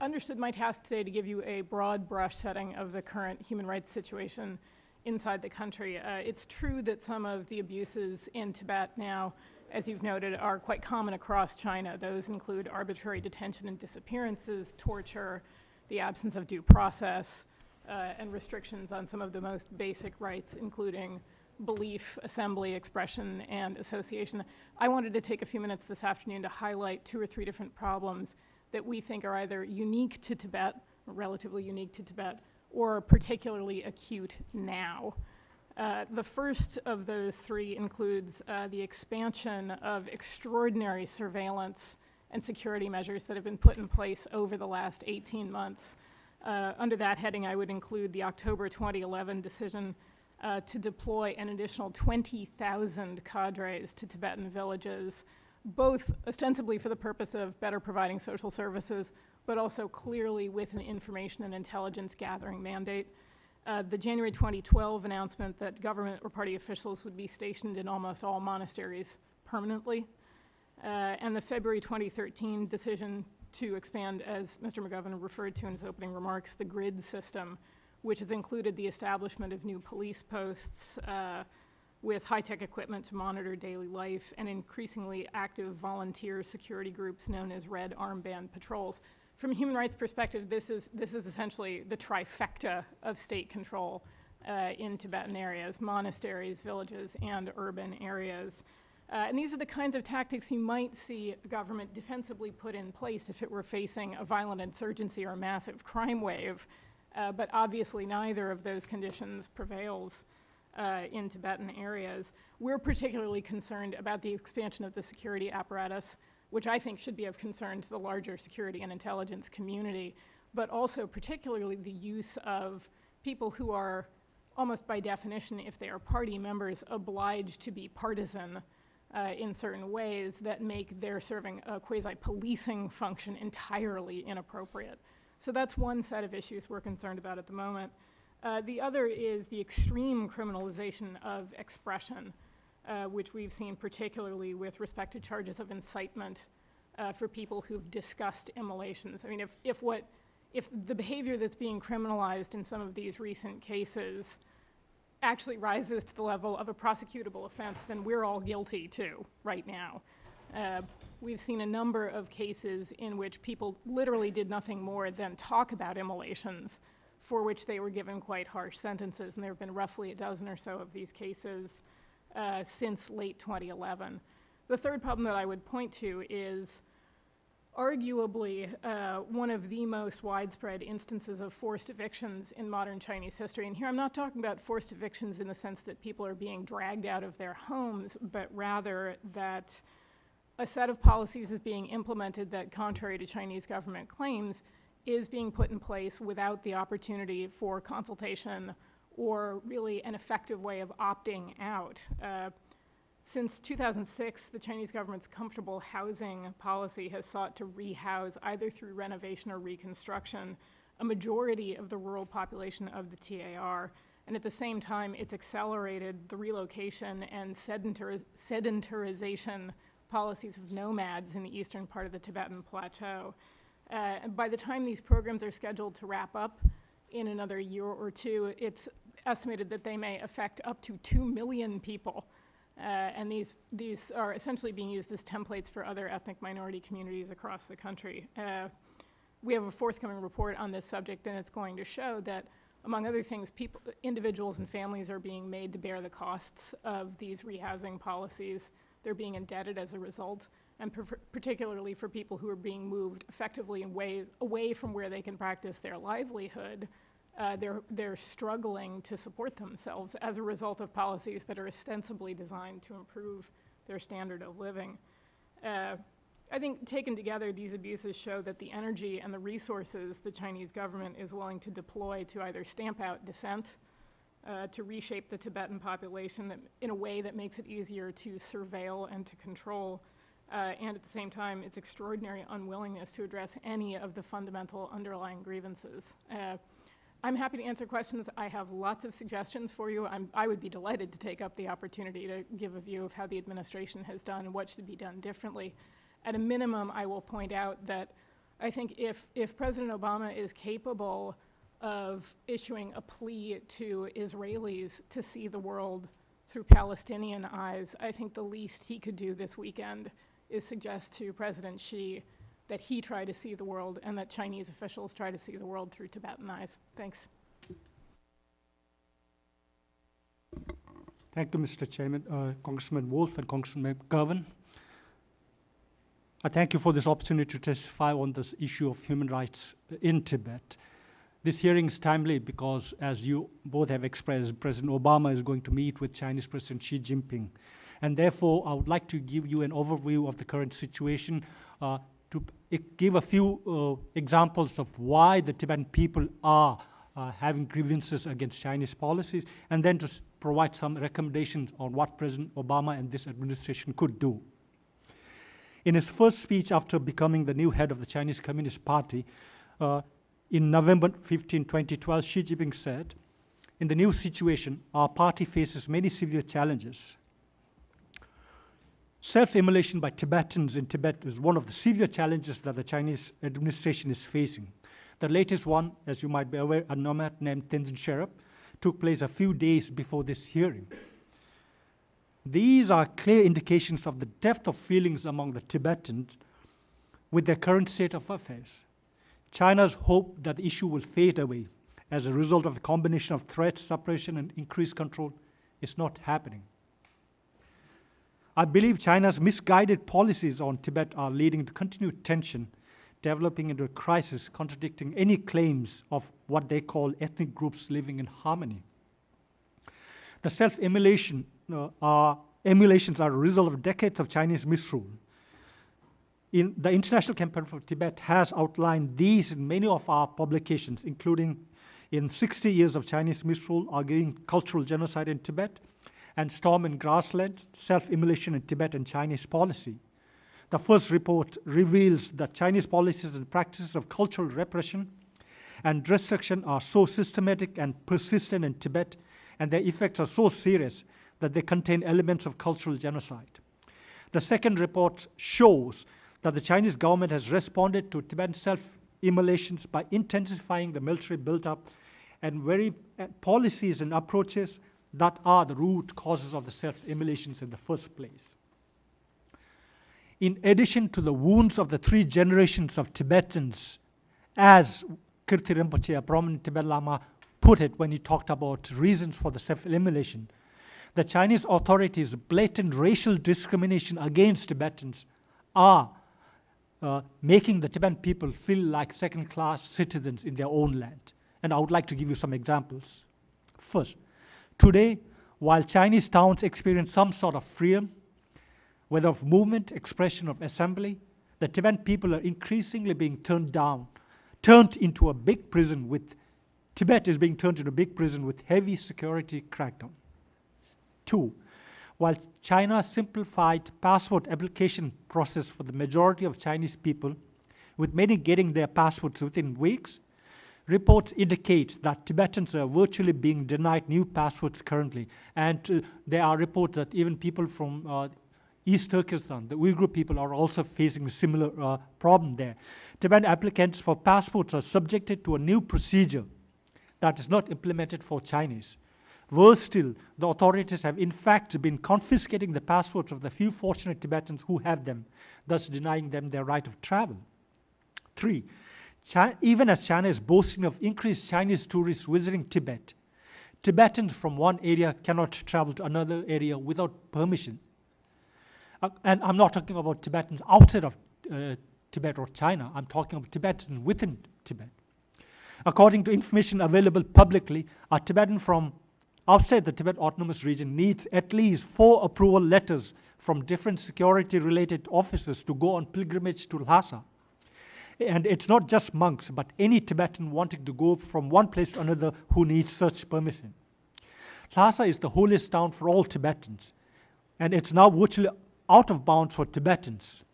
understood my task today to give you a broad brush setting of the current human rights situation inside the country. It's true that some of the abuses in Tibet now, as you've noted, are quite common across China. Those include arbitrary detention and disappearances, torture, the absence of due process, and restrictions on some of the most basic rights, including belief, assembly, expression, and association. I wanted to take a few minutes this afternoon to highlight 2 or 3 different problems that we think are either unique to Tibet, or relatively unique to Tibet, or particularly acute now. The first of those 3 includes the expansion of extraordinary surveillance and security measures that have been put in place over the last 18 months. Under that heading, I would include the October 2011 decision to deploy an additional 20,000 cadres to Tibetan villages, both ostensibly for the purpose of better providing social services, but also clearly with an information and intelligence gathering mandate. The January 2012 announcement that government or party officials would be stationed in almost all monasteries permanently, and the February 2013 decision to expand, as Mr. McGovern referred to in his opening remarks, the grid system, which has included the establishment of new police posts with high-tech equipment to monitor daily life, and increasingly active volunteer security groups known as red armband patrols. From a human rights perspective, this is essentially the trifecta of state control in Tibetan areas, monasteries, villages, and urban areas. And these are the kinds of tactics you might see a government defensively put in place if it were facing a violent insurgency or a massive crime wave. But obviously neither of those conditions prevails in Tibetan areas. We're particularly concerned about the expansion of the security apparatus, which I think should be of concern to the larger security and intelligence community, but also particularly the use of people who are almost by definition, if they are party members, obliged to be partisan in certain ways that make their serving a quasi-policing function entirely inappropriate. So that's one set of issues we're concerned about at the moment. The other is the extreme criminalization of expression, which we've seen particularly with respect to charges of incitement for people who've discussed immolations. I mean, if the behavior that's being criminalized in some of these recent cases actually rises to the level of a prosecutable offense, then we're all guilty too, right now. We've seen a number of cases in which people literally did nothing more than talk about immolations, for which they were given quite harsh sentences, and there have been roughly a dozen or so of these cases since late 2011. The third problem that I would point to is arguably one of the most widespread instances of forced evictions in modern Chinese history. And here I'm not talking about forced evictions in the sense that people are being dragged out of their homes, but rather that a set of policies is being implemented that, contrary to Chinese government claims, is being put in place without the opportunity for consultation or really an effective way of opting out. Since 2006, the Chinese government's comfortable housing policy has sought to rehouse, either through renovation or reconstruction, a majority of the rural population of the TAR, and at the same time, it's accelerated the relocation and sedentarization policies of nomads in the eastern part of the Tibetan plateau. By the time these programs are scheduled to wrap up in another year or two, it's estimated that they may affect up to 2 million people. And these are essentially being used as templates for other ethnic minority communities across the country. We have a forthcoming report on this subject, and it's going to show that Among other things, individuals and families are being made to bear the costs of these rehousing policies. They're being indebted as a result, and particularly for people who are being moved effectively in ways away from where they can practice their livelihood, they're struggling to support themselves as a result of policies that are ostensibly designed to improve their standard of living. I think taken together, these abuses show that the energy and the resources the Chinese government is willing to deploy to either stamp out dissent, to reshape the Tibetan population in a way that makes it easier to surveil and to control, and at the same time, its extraordinary unwillingness to address any of the fundamental underlying grievances. I'm happy to answer questions. I have lots of suggestions for you. I would be delighted to take up the opportunity to give a view of how the administration has done and what should be done differently. At a minimum, I will point out that I think if President Obama is capable of issuing a plea to Israelis to see the world through Palestinian eyes, I think the least he could do this weekend is suggest to President Xi that he try to see the world and that Chinese officials try to see the world through Tibetan eyes. Thanks. Thank you, Mr. Chairman, Congressman Wolf and Congressman McGovern. I thank you for this opportunity to testify on this issue of human rights in Tibet. This hearing is timely because, as you both have expressed, President Obama is going to meet with Chinese President Xi Jinping. And therefore, I would like to give you an overview of the current situation, to give a few examples of why the Tibetan people are having grievances against Chinese policies, and then to provide some recommendations on what President Obama and this administration could do. In his first speech after becoming the new head of the Chinese Communist Party, in November 15, 2012, Xi Jinping said, "In the new situation, our party faces many severe challenges. Self-immolation by Tibetans in Tibet is one of the severe challenges that the Chinese administration is facing. The latest one, as you might be aware, a nomad named Tenzin Sherpa, took place a few days before this hearing. These are clear indications of the depth of feelings among the Tibetans with their current state of affairs. China's hope that the issue will fade away as a result of a combination of threats, suppression, and increased control is not happening. I believe China's misguided policies on Tibet are leading to continued tension, developing into a crisis contradicting any claims of what they call ethnic groups living in harmony. The self-immolations are a result of decades of Chinese misrule. The International Campaign for Tibet has outlined these in many of our publications, including in 60 Years of Chinese Misrule, Arguing Cultural Genocide in Tibet, and Storm in Grasslands, Self-Immolation in Tibet and Chinese Policy. The first report reveals that Chinese policies and practices of cultural repression and destruction are so systematic and persistent in Tibet, and their effects are so serious that they contain elements of cultural genocide. The second report shows that the Chinese government has responded to Tibetan self-immolations by intensifying the military buildup and policies and approaches that are the root causes of the self-immolations in the first place. In addition to the wounds of the 3 generations of Tibetans, as Kirti Rinpoche, a prominent Tibetan Lama, put it when he talked about reasons for the self-immolation, the Chinese authorities' blatant racial discrimination against Tibetans are making the Tibetan people feel like second-class citizens in their own land. And I would like to give you some examples. First, today, while Chinese towns experience some sort of freedom, whether of movement, expression, or assembly, the Tibetan people are increasingly being turned into a big prison with, Tibet is being turned into a big prison with heavy security crackdown. 2, while China simplified passport application process for the majority of Chinese people, with many getting their passports within weeks, reports indicate that Tibetans are virtually being denied new passports currently. And there are reports that even people from East Turkestan, the Uyghur people, are also facing a similar problem there. Tibetan applicants for passports are subjected to a new procedure that is not implemented for Chinese. Worse still, the authorities have in fact been confiscating the passports of the few fortunate Tibetans who have them, thus denying them their right of travel. 3, Even as China is boasting of increased Chinese tourists visiting Tibet, Tibetans from one area cannot travel to another area without permission. And I'm not talking about Tibetans outside of Tibet or China. I'm talking about Tibetans within Tibet. According to information available publicly, a Tibetan from outside the Tibet Autonomous Region needs at least 4 approval letters from different security-related officers to go on pilgrimage to Lhasa. And it's not just monks, but any Tibetan wanting to go from one place to another who needs such permission. Lhasa is the holiest town for all Tibetans, and it's now virtually out of bounds for Tibetans.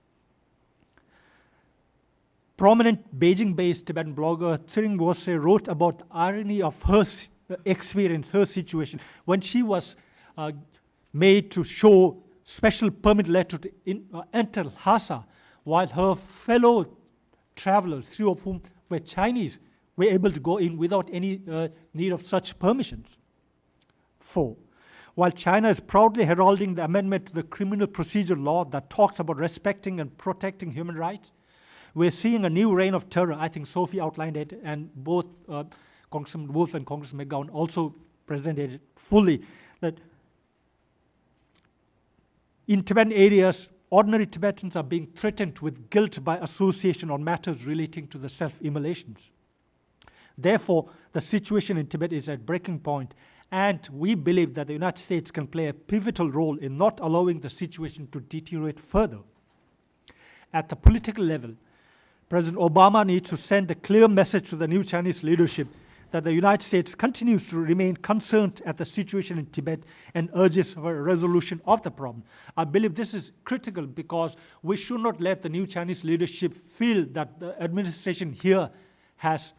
Prominent Beijing-based Tibetan blogger Tsering Wose wrote about the irony of her experience, her situation, when she was made to show special permit letter to enter Lhasa, while her fellow travelers, 3 of whom were Chinese, were able to go in without any need of such permissions. 4. While China is proudly heralding the amendment to the criminal procedure law that talks about respecting and protecting human rights, we're seeing a new reign of terror. I think Sophie outlined it, and both Congressman Wolf and Congressman McGowan also presented it fully, that in Tibetan areas, ordinary Tibetans are being threatened with guilt by association on matters relating to the self-immolations. Therefore, the situation in Tibet is at breaking point, and we believe that the United States can play a pivotal role in not allowing the situation to deteriorate further. At the political level, President Obama needs to send a clear message to the new Chinese leadership that the United States continues to remain concerned at the situation in Tibet and urges for a resolution of the problem. I believe this is critical because we should not let the new Chinese leadership feel that the administration here has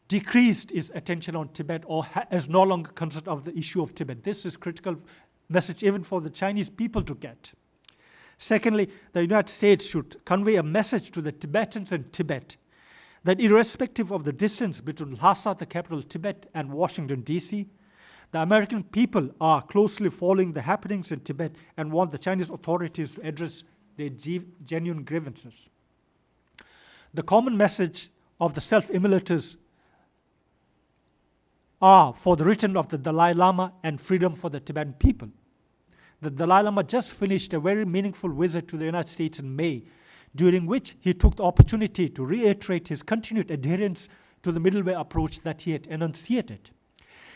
decreased its attention on Tibet or is no longer concerned of the issue of Tibet. This is critical message even for the Chinese people to get. Secondly, the United States should convey a message to the Tibetans in Tibet that irrespective of the distance between Lhasa, the capital of Tibet, and Washington, D.C., the American people are closely following the happenings in Tibet and want the Chinese authorities to address their genuine grievances. The common message of the self-immolators are for the return of the Dalai Lama and freedom for the Tibetan people. The Dalai Lama just finished a very meaningful visit to the United States in May, during which he took the opportunity to reiterate his continued adherence to the middle way approach that he had enunciated.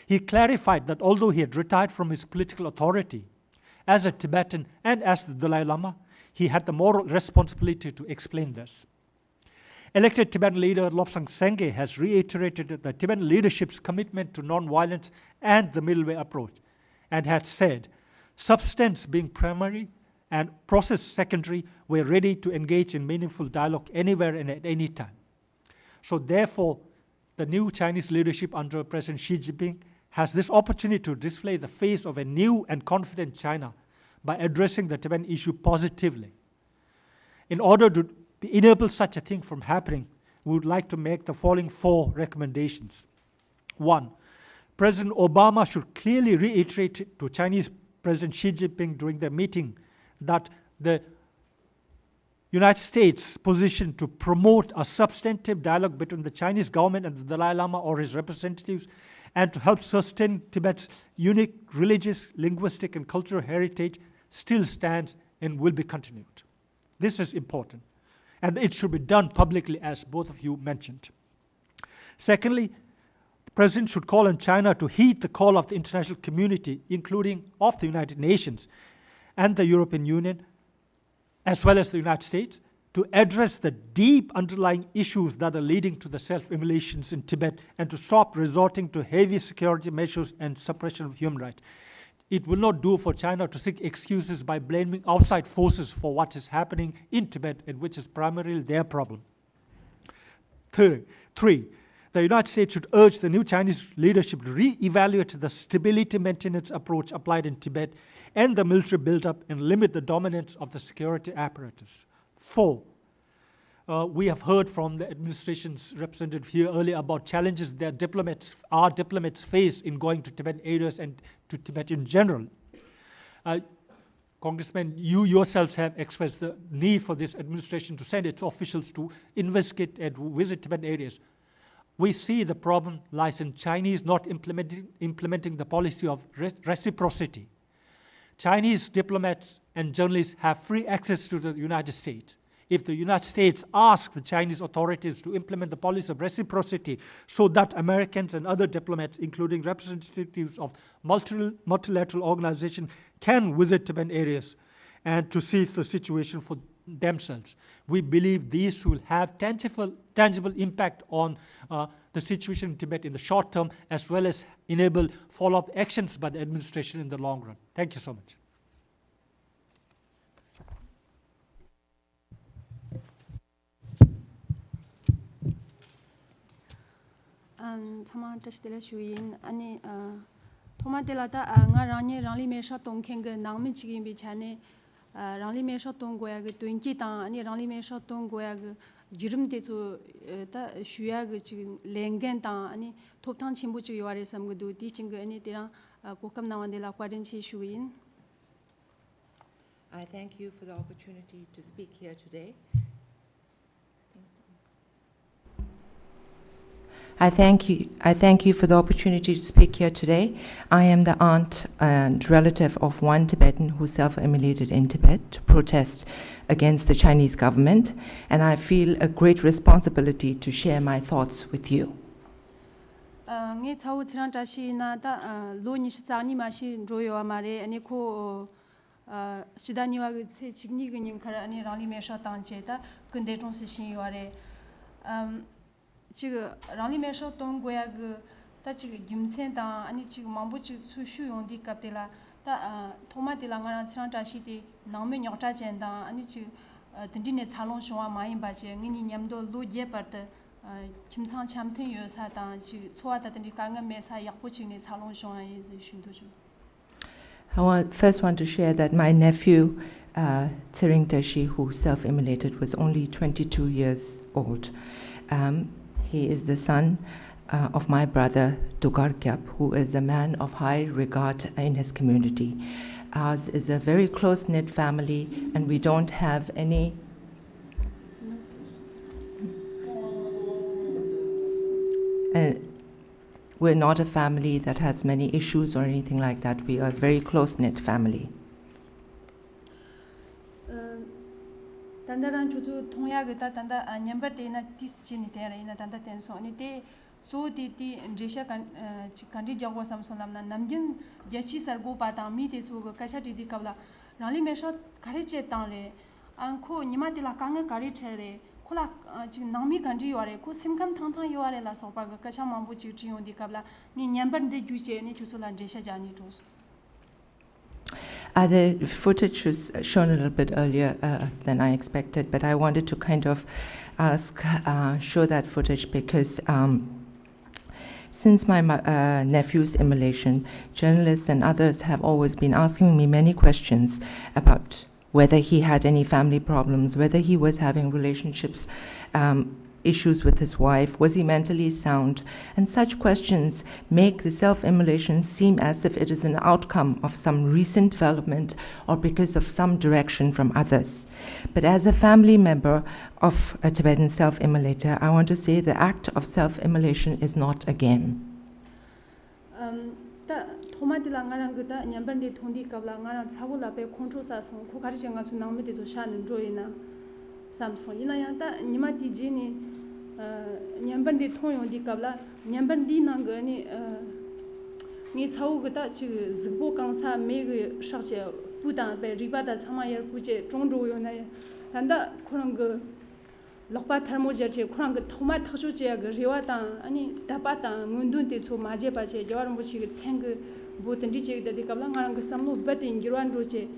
He clarified that although he had retired from his political authority, as a Tibetan and as the Dalai Lama, he had the moral responsibility to explain this. Elected Tibetan leader Lobsang Sengye has reiterated the Tibetan leadership's commitment to non-violence and the middle way approach, and had said, substance being primary and process secondary, we're ready to engage in meaningful dialogue anywhere and at any time. So therefore, the new Chinese leadership under President Xi Jinping has this opportunity to display the face of a new and confident China by addressing the Tibetan issue positively. In order to enable such a thing from happening, we would like to make the following 4 recommendations. 1, President Obama should clearly reiterate to Chinese President Xi Jinping during the meeting that the United States' position to promote a substantive dialogue between the Chinese government and the Dalai Lama or his representatives and to help sustain Tibet's unique religious, linguistic, and cultural heritage still stands and will be continued. This is important, and it should be done publicly, as both of you mentioned. Secondly, the President should call on China to heed the call of the international community, including of the United Nations and the European Union, as well as the United States, to address the deep underlying issues that are leading to the self-immolations in Tibet and to stop resorting to heavy security measures and suppression of human rights. It will not do for China to seek excuses by blaming outside forces for what is happening in Tibet, and which is primarily their problem. 3, the United States should urge the new Chinese leadership to re-evaluate the stability maintenance approach applied in Tibet and the military buildup and limit the dominance of the security apparatus. 4, we have heard from the administration's representative here earlier about challenges that our diplomats face in going to Tibetan areas and to Tibet in general. Congressman, you yourselves have expressed the need for this administration to send its officials to investigate and visit Tibetan areas. We see the problem lies in Chinese not implementing the policy of reciprocity. Chinese diplomats and journalists have free access to the United States. If the United States asks the Chinese authorities to implement the policy of reciprocity so that Americans and other diplomats, including representatives of multilateral organizations, can visit Tibetan areas and to see the situation for themselves, we believe these will have tangible impact on the situation in Tibet in the short term, as well as enable follow-up actions by the administration in the long run. Thank you so much. Tama tashtela shuyin ani thoma telata nga rani rangli mesha tongkheng ge nangmi chigin bi chane rangli mesha tong goya ge 20 ta ani rangli mesha tong goya ge girim te chu ta shuya ge chi lengen ta ani thopthang chimbu chi yare sam ge du ti ching ge ani tira kokam nawandela kwaden chi shuyin. I thank you for the opportunity to speak here today. I thank you for the opportunity to speak here today. I am the aunt and relative of one Tibetan who self-immolated in Tibet to protest against the Chinese government, and I feel a great responsibility to share my thoughts with you. Nge chau chran ta shi na ta lo ni shi cha ni ma shi ro yo ma re ani ko shida ni wa ge che chigni ge ning khara ani rali me sha tan che ta kunde tong si shin yo re 지금 랑리 메셔 동 고야 다 지금 김센 다 아니 지금 망부 지 수슈 용디 갑텔라 다 토마텔라 가랑 치랑 자시디 나메 녀자 젠다 아니 지 든디네 차롱 쇼와 마인 바제 니니 냠도 루제 파트 김상 참텐 요사다 지 초와다 든디 강가 메사 약부치니 차롱 쇼와 이즈 쉰도주. I first want to share that my nephew Tsering Tashi, who self-immolated, was only 22 years old. He is the son of my brother Dugar Kyap, who is a man of high regard in his community. Ours is a very close-knit family, and we don't have any we're not a family that has many issues or anything like that. We are a very close-knit family. 단다란 주주 통야겠다 단다 냠버데나 디스치니 데라이나 단다 텐소니 데 소디디 제샤 간디 자고 삼솔람나 남진 제치 서고 바다 미데 소고 카샤디디 갑라 랄리 메셔 가리체 땅레 안코 니마딜라 강가 가리 체레 콜라 지금 남미 간디 요아레 코 심감 탕탕 요아레 라 소바가 카샤 mambu 지 지용디 갑라 니 냠버데 주제 니 주솔란 제샤 자니 토스. The footage was shown a little bit earlier than I expected, but I wanted to kind of show that footage because since my nephew's immolation, journalists and others have always been asking me many questions about whether he had any family problems, whether he was having relationships issues with his wife, was he mentally sound? And such questions make the self-immolation seem as if it is an outcome of some recent development or because of some direction from others. But as a family member of a Tibetan self-immolator, I want to say the act of self-immolation is not a game. Nyambandi Toyon di Kabla, Nyambandi Nangani, Ni Tau Gata, Zbo Kansa, Meg Shache, Pudan, by Ribada Tamayer Puche, Chondro Yona, Tanda Kuranga, Lopa Thermojerche, Kuranga, Tomat Tashuche, Riwata, Ani Tapata, Mundunti to Majepache, Jormuchi, Tsang, Botandiche, the Kablangang, Samu, Betting, Giran Roche.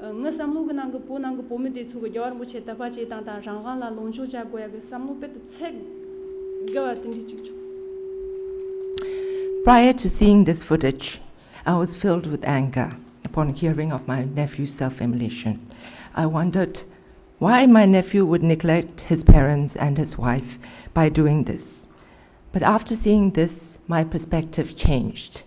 Samlu nang po nang po me de chu yor mu che ta pa che ta ta rang la long chu cha go ya ge samlu pet che ga tin di chu. Prior to seeing this footage, I was filled with anger upon hearing of my nephew's self-immolation. I wondered why my nephew would neglect his parents and his wife by doing this. 'But after seeing this, my perspective changed.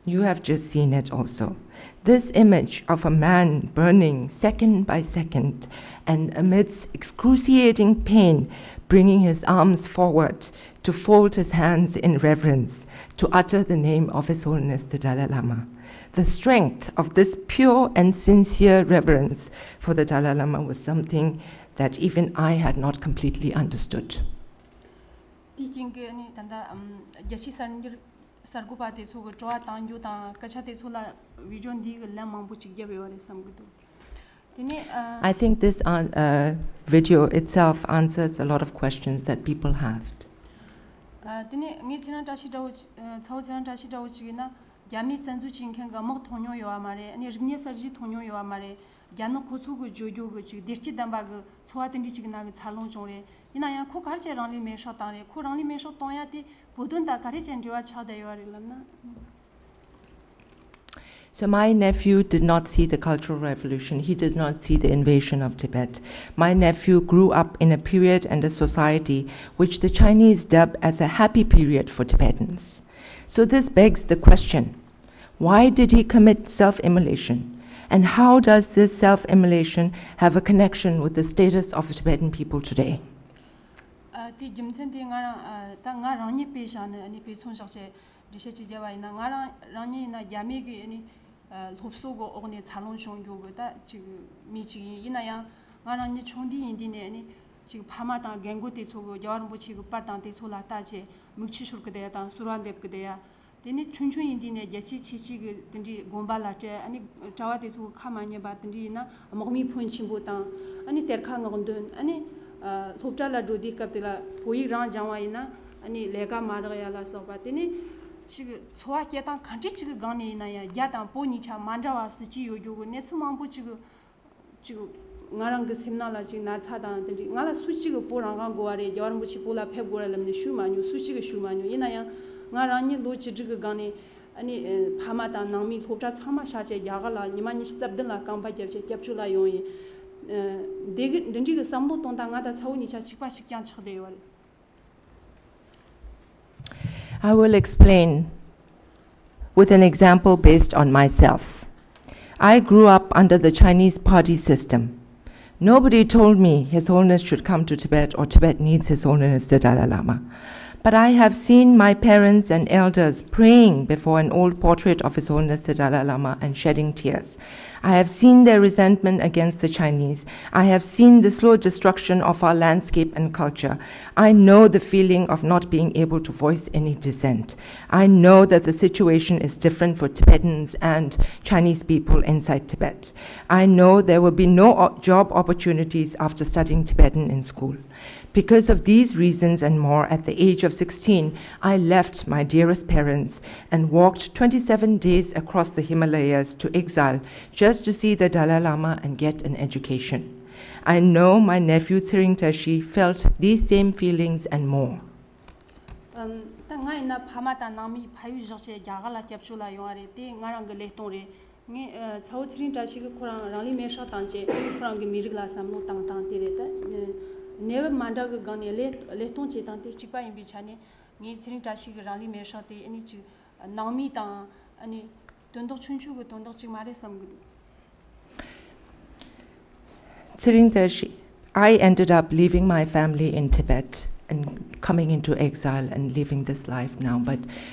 You have just seen it also. This image of a man burning second by second and amidst excruciating pain, bringing his arms forward to fold his hands in reverence, to utter the name of His Holiness the Dalai Lama. The strength of this pure and sincere reverence for the Dalai Lama was something that even I had not completely understood. I think this video itself answers a lot of questions that people have. So my nephew did not see the Cultural Revolution. He does not see the invasion of Tibet. My nephew grew up in a period and a society which the Chinese dub as a happy period for Tibetans. So this begs the question, why did he commit self-immolation? And how does this self-immolation have a connection with the status of the Tibetan people today? Dene chunchun indine yachi chichi ge dendi gomba late ani chawa de su khamanya ba dendi na mogmi phun chimbo ta ani terkha ngondun ani thopcha la dodi kaptela poi ran jawa ina ani lega marga ya la so ba dene chi chowa ke ta khanti chi ge gane ina ya ta po ni cha manjawa si chi yo yo ne su mang bu chi ngarang ge simna la chi na cha da dendi ngala su chi ge po rang ga go are yawan bu chi po la pheb go la lam ne shu ma nyu su chi ge shu ma nyu ina ya ngarani lo chi zhe ge gane ani phama da nangmi thopcha chama sha che ya ga la ni ma ni sab den la kang ba je che kyap chu la yong yi de ge den ji ge sam lo tong da nga da chau ni cha chi pa shi kyang chi de yo. I will explain with an example based on myself. I grew up under the Chinese party system. Nobody told me His Holiness should come to Tibet or Tibet needs His Holiness the Dalai Lama. But I have seen my parents and elders praying before an old portrait of His Holiness the Dalai Lama and shedding tears. I have seen their resentment against the Chinese. I have seen the slow destruction of our landscape and culture. I know the feeling of not being able to voice any dissent. I know that the situation is different for Tibetans and Chinese people inside Tibet. I know there will be no job opportunities after studying Tibetan in school. Because of these reasons and more, at the age of 16, I left my dearest parents and walked 27 days across the Himalayas to exile just to see the Dalai Lama and get an education. I know my nephew Tsiring Tashi felt these same feelings and more. Never manda ga gane le ton che tan te chikpa in bichane ngi Tsiring Tashi ga rali me sha te ani chi nami ta ani tondok chunchu ga tondok chi mare sam gu. Tsiring Tashi, I ended up leaving my family in Tibet and coming into exile and living this life now,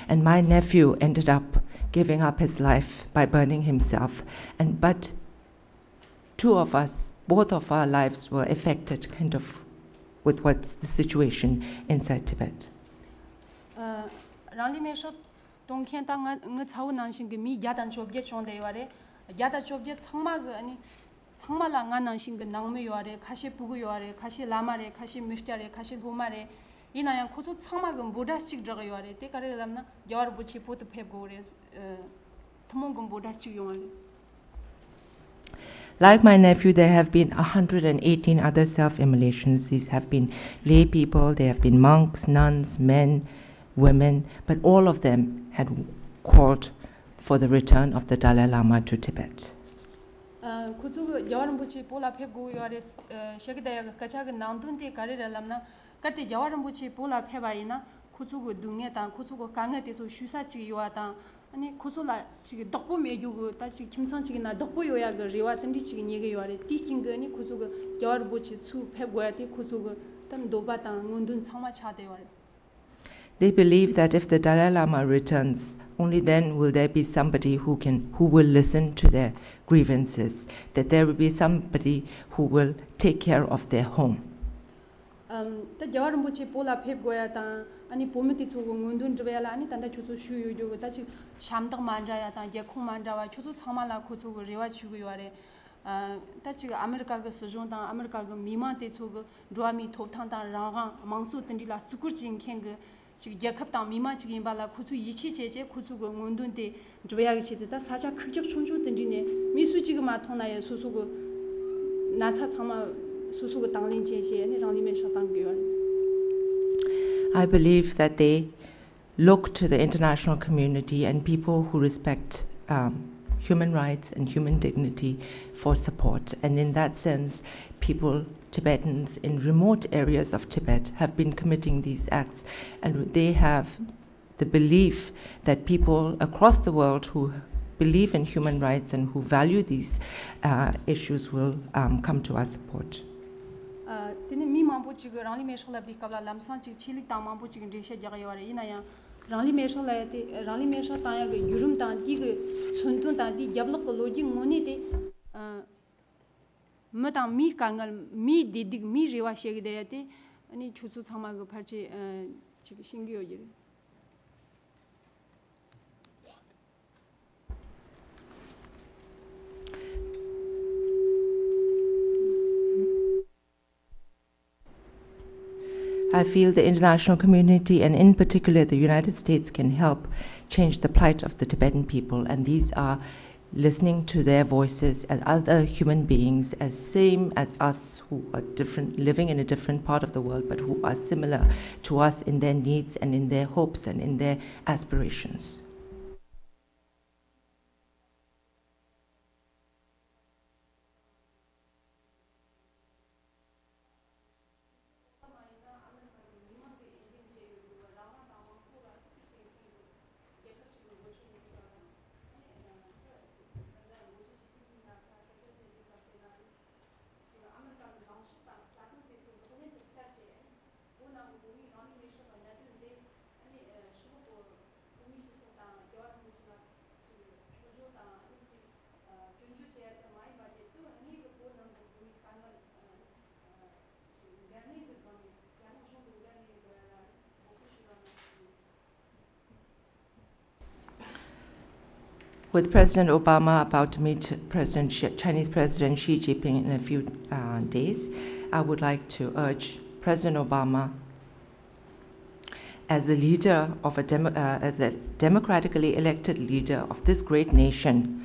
and my nephew ended up giving up his life by burning himself, but two of us, both of our lives were affected kind of with what's the situation inside Tibet. Rali me sha tong khen ta nga chau nan sing ge mi ya dan job ye chong de yare ya da job ye changma ge ani changma la nga nan sing ge nang me yare khashi pu gu yare khashi lama re khashi mishta re khashi loma re ina yang khozu changma ge boda chik jag yare te kare lam na yar bu chi pot pheb go re thmong gum boda chik yong. Like my nephew, there have been 118 other self-immolations. These have been lay people, they have been monks, nuns, men, women, but all of them had called for the return of the Dalai Lama to Tibet. 아니 고소라 지금 덕보 매주고 다 지금 김상 지금 나 덕보 요야 그 리와 던디 지금 얘기 요아래 띠긴 거니 고소 그 겨울 보지 수 패고야 돼 고소 그단 노바당 문둔 상마 차대요. They believe that if the Dalai Lama returns, only then will there be somebody who will listen to their grievances, that there will be somebody who will take care of their home. 다 겨울 보지 볼라 패고야 다 아니 보면티 저거 문둔 저야라 아니 단다 주소 슈유 저거 다 지금 샴덕 만자야 다 예콩 만자와 주소 상마라 고소 그 리와 주고 요아래 다 지금 아메리카 그 수종당 아메리카 그 미만테 저거 로아미 톱탕당 랑랑 망소 던디라 수쿠르진 켄그 지금 예컵당 미만 지금 발라 고수 이치 제제 고수고 문둔데 조야기 치다 사자 극적 총총 던지네 미수 지금 마통나에 소소고 나차 참마 소소고 당린 제제네 랑리면서 당겨요. I believe that they look to the international community and people who respect human rights and human dignity for support. And in that sense, people, Tibetans in remote areas of Tibet have been committing these acts, and they have the belief that people across the world who believe in human rights and who value these issues will come to our support. Tene mi mambo chiga rangli meshla bi kabla lamsan chig chilik ta mambo chig resha jaga yaware ina ya rangli meshla te rangli meshla ta ya ge yurum ta ti ge chuntun ta ti yablok logi ngoni te mata mi kangal mi didig mi rewa shege de ya te ani chuchu chama ge pharchi chig singyo yire. I feel the international community, and in particular the United States, can help change the plight of the Tibetan people, and these are listening to their voices as other human beings, as same as us, who are different, living in a different part of the world, but who are similar to us in their needs and in their hopes and in their aspirations. With President Obama about to meet Chinese President Xi Jinping in a few days, I would like to urge President Obama, as a leader of as a democratically elected leader of this great nation,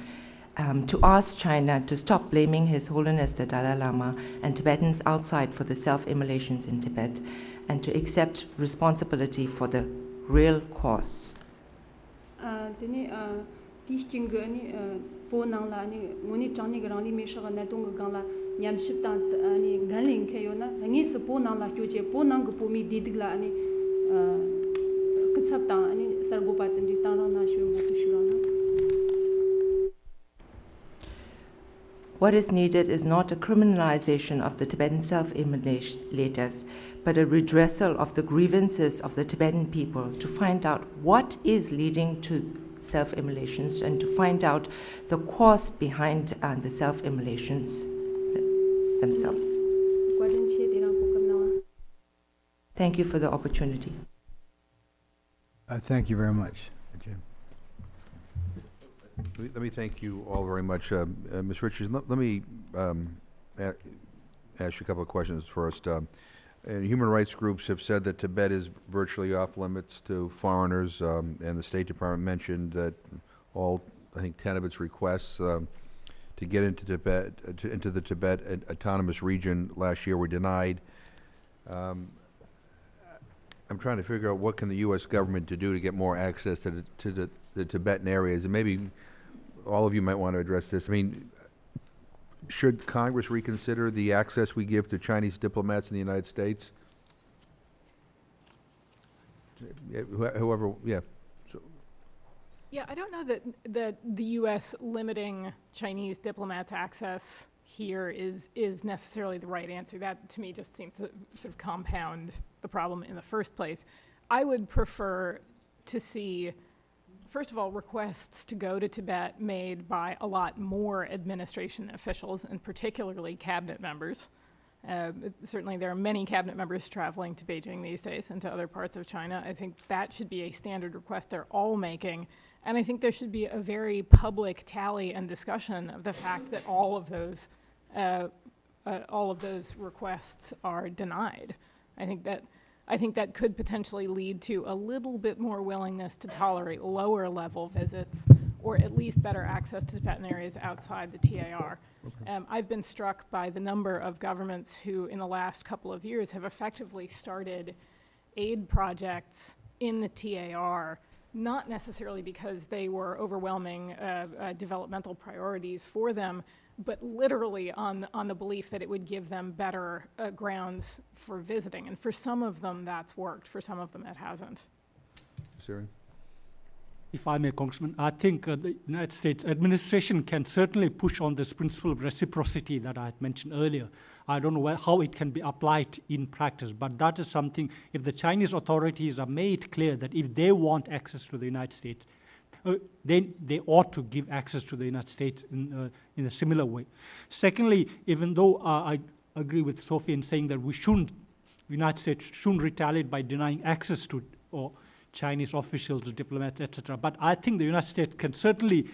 to ask China to stop blaming His Holiness the Dalai Lama and Tibetans outside for the self-immolations in Tibet, and to accept responsibility for the real cause. Tichting ani po nang la ni ngoni changni ga rangli mesha ga na dong ga gang la nyam ship ta ani ganling ke yo na ngi se po nang la kyo che po nang ga po mi didig la ani kutsap ta ani sargo pa tan di ta na shyo mo tu shura na. What is needed is not a criminalization of the Tibetan self-immolators, but a redressal of the grievances of the Tibetan people to find out what is leading to self-immolations and to find out the cause behind the self-immolations themselves. Thank you for the opportunity. Thank you very much, Jim. Let me thank you all very much. Ms. Richards, let me ask you a couple of questions first. And human rights groups have said that Tibet is virtually off limits to foreigners, and the State Department mentioned that all, I think, 10 of its requests to get into Tibet, into the Tibet autonomous region last year were denied. I'm trying to figure out what can the U.S. government to do to get more access to the Tibetan areas, and maybe all of you might want to address this. I mean, should Congress reconsider the access we give to Chinese diplomats in the United States? Whoever, yeah. So, Yeah, I don't know that the U.S. limiting Chinese diplomats' access here is necessarily the right answer. That, to me, just seems to sort of compound the problem in the first place. I would prefer to see, first of all, requests to go to Tibet made by a lot more administration officials, and particularly cabinet members. Certainly there are many cabinet members traveling to Beijing these days and to other parts of China. I think that should be a standard request they're all making. And I think there should be a very public tally and discussion of the fact that all of those requests are denied. I think that could potentially lead to a little bit more willingness to tolerate lower level visits, or at least better access to Tibetan areas outside the TAR. Okay. I've been struck by the number of governments who in the last couple of years have effectively started aid projects in the TAR, not necessarily because they were overwhelming developmental priorities for them, but literally on the belief that it would give them better grounds for visiting. And for some of them, that's worked. For some of them, it hasn't. Siri? If I may, Congressman, I think the United States administration can certainly push on this principle of reciprocity that I had mentioned earlier. I don't know how it can be applied in practice, but that is something, if the Chinese authorities are made clear that if they want access to the United States, then they ought to give access to the United States in a similar way. Secondly, even though I agree with Sophie in saying that the United States shouldn't retaliate by denying access to Chinese officials, diplomats, etc. But I think the United States can certainly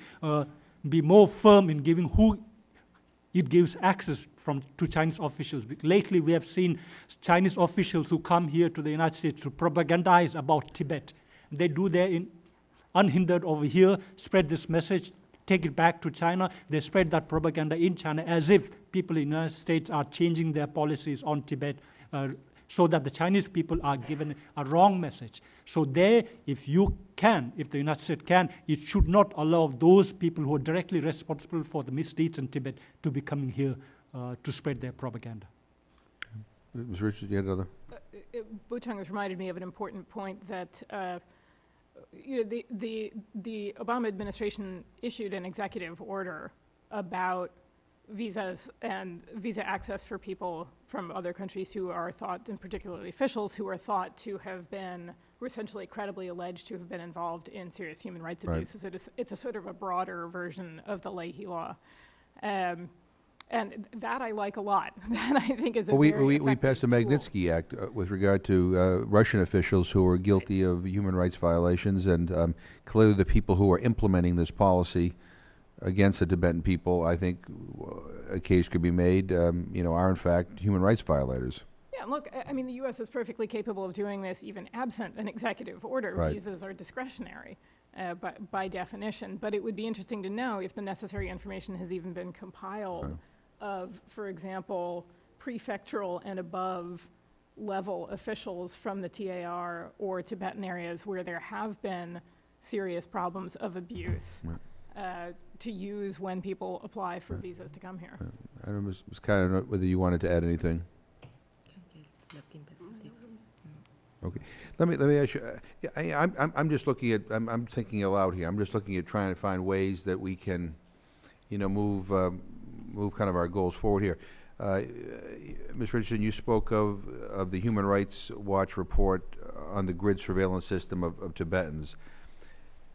be more firm in giving who it gives access to Chinese officials. Lately, we have seen Chinese officials who come here to the United States to propagandize about Tibet. They do their unhindered over here, spread this message, take it back to China. They spread that propaganda in China as if people in the United States are changing their policies on Tibet, so that the Chinese people are given a wrong message. So there, if the United States can, it should not allow those people who are directly responsible for the misdeeds in Tibet to be coming here to spread their propaganda. Ms. Richards, you had another? Butang has reminded me of an important point that the Obama administration issued an executive order about visas and visa access for people from other countries who are thought, and particularly officials who are thought to have been, who are essentially credibly alleged to have been involved in serious human rights abuses. Right. It's a sort of a broader version of the Leahy Law. And that I like a lot. That I think is a very effective we passed the Magnitsky Act with regard to Russian officials who were guilty of human rights violations, and clearly the people who are implementing this policy against the Tibetan people, I think a case could be made, are in fact human rights violators. Yeah, look, I mean, the U.S. is perfectly capable of doing this even absent an executive order. Right. Visas are discretionary by definition, but it would be interesting to know if the necessary information has even been compiled of, for example, prefectural and above level officials from the TAR or Tibetan areas where there have been serious problems of abuse. Right. To use when people apply for visas to come here. I don't know, Ms. Kiner, whether you wanted to add anything. Okay, let me ask you. I'm just looking at. I'm thinking aloud here. I'm just looking at trying to find ways that we can, move kind of our goals forward here. Ms. Richardson, you spoke of the Human Rights Watch report on the grid surveillance system of Tibetans.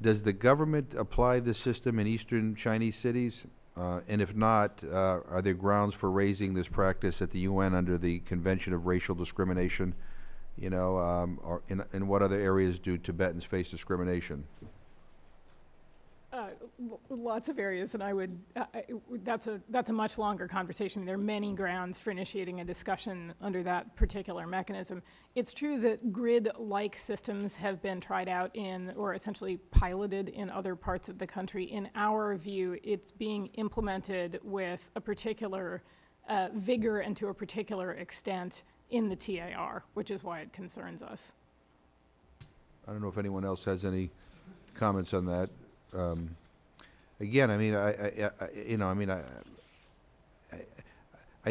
Does the government apply this system in eastern Chinese cities? And if not, are there grounds for raising this practice at the UN under the Convention of Racial Discrimination? Or in what other areas do Tibetans face discrimination? Lots of areas, and I would. That's a much longer conversation. There are many grounds for initiating a discussion under that particular mechanism. It's true that grid-like systems have been tried out in, or essentially piloted in other parts of the country. In our view, it's being implemented with a particular vigor and to a particular extent in the TAR, which is why it concerns us. I don't know if anyone else has any comments on that. Again, I mean, I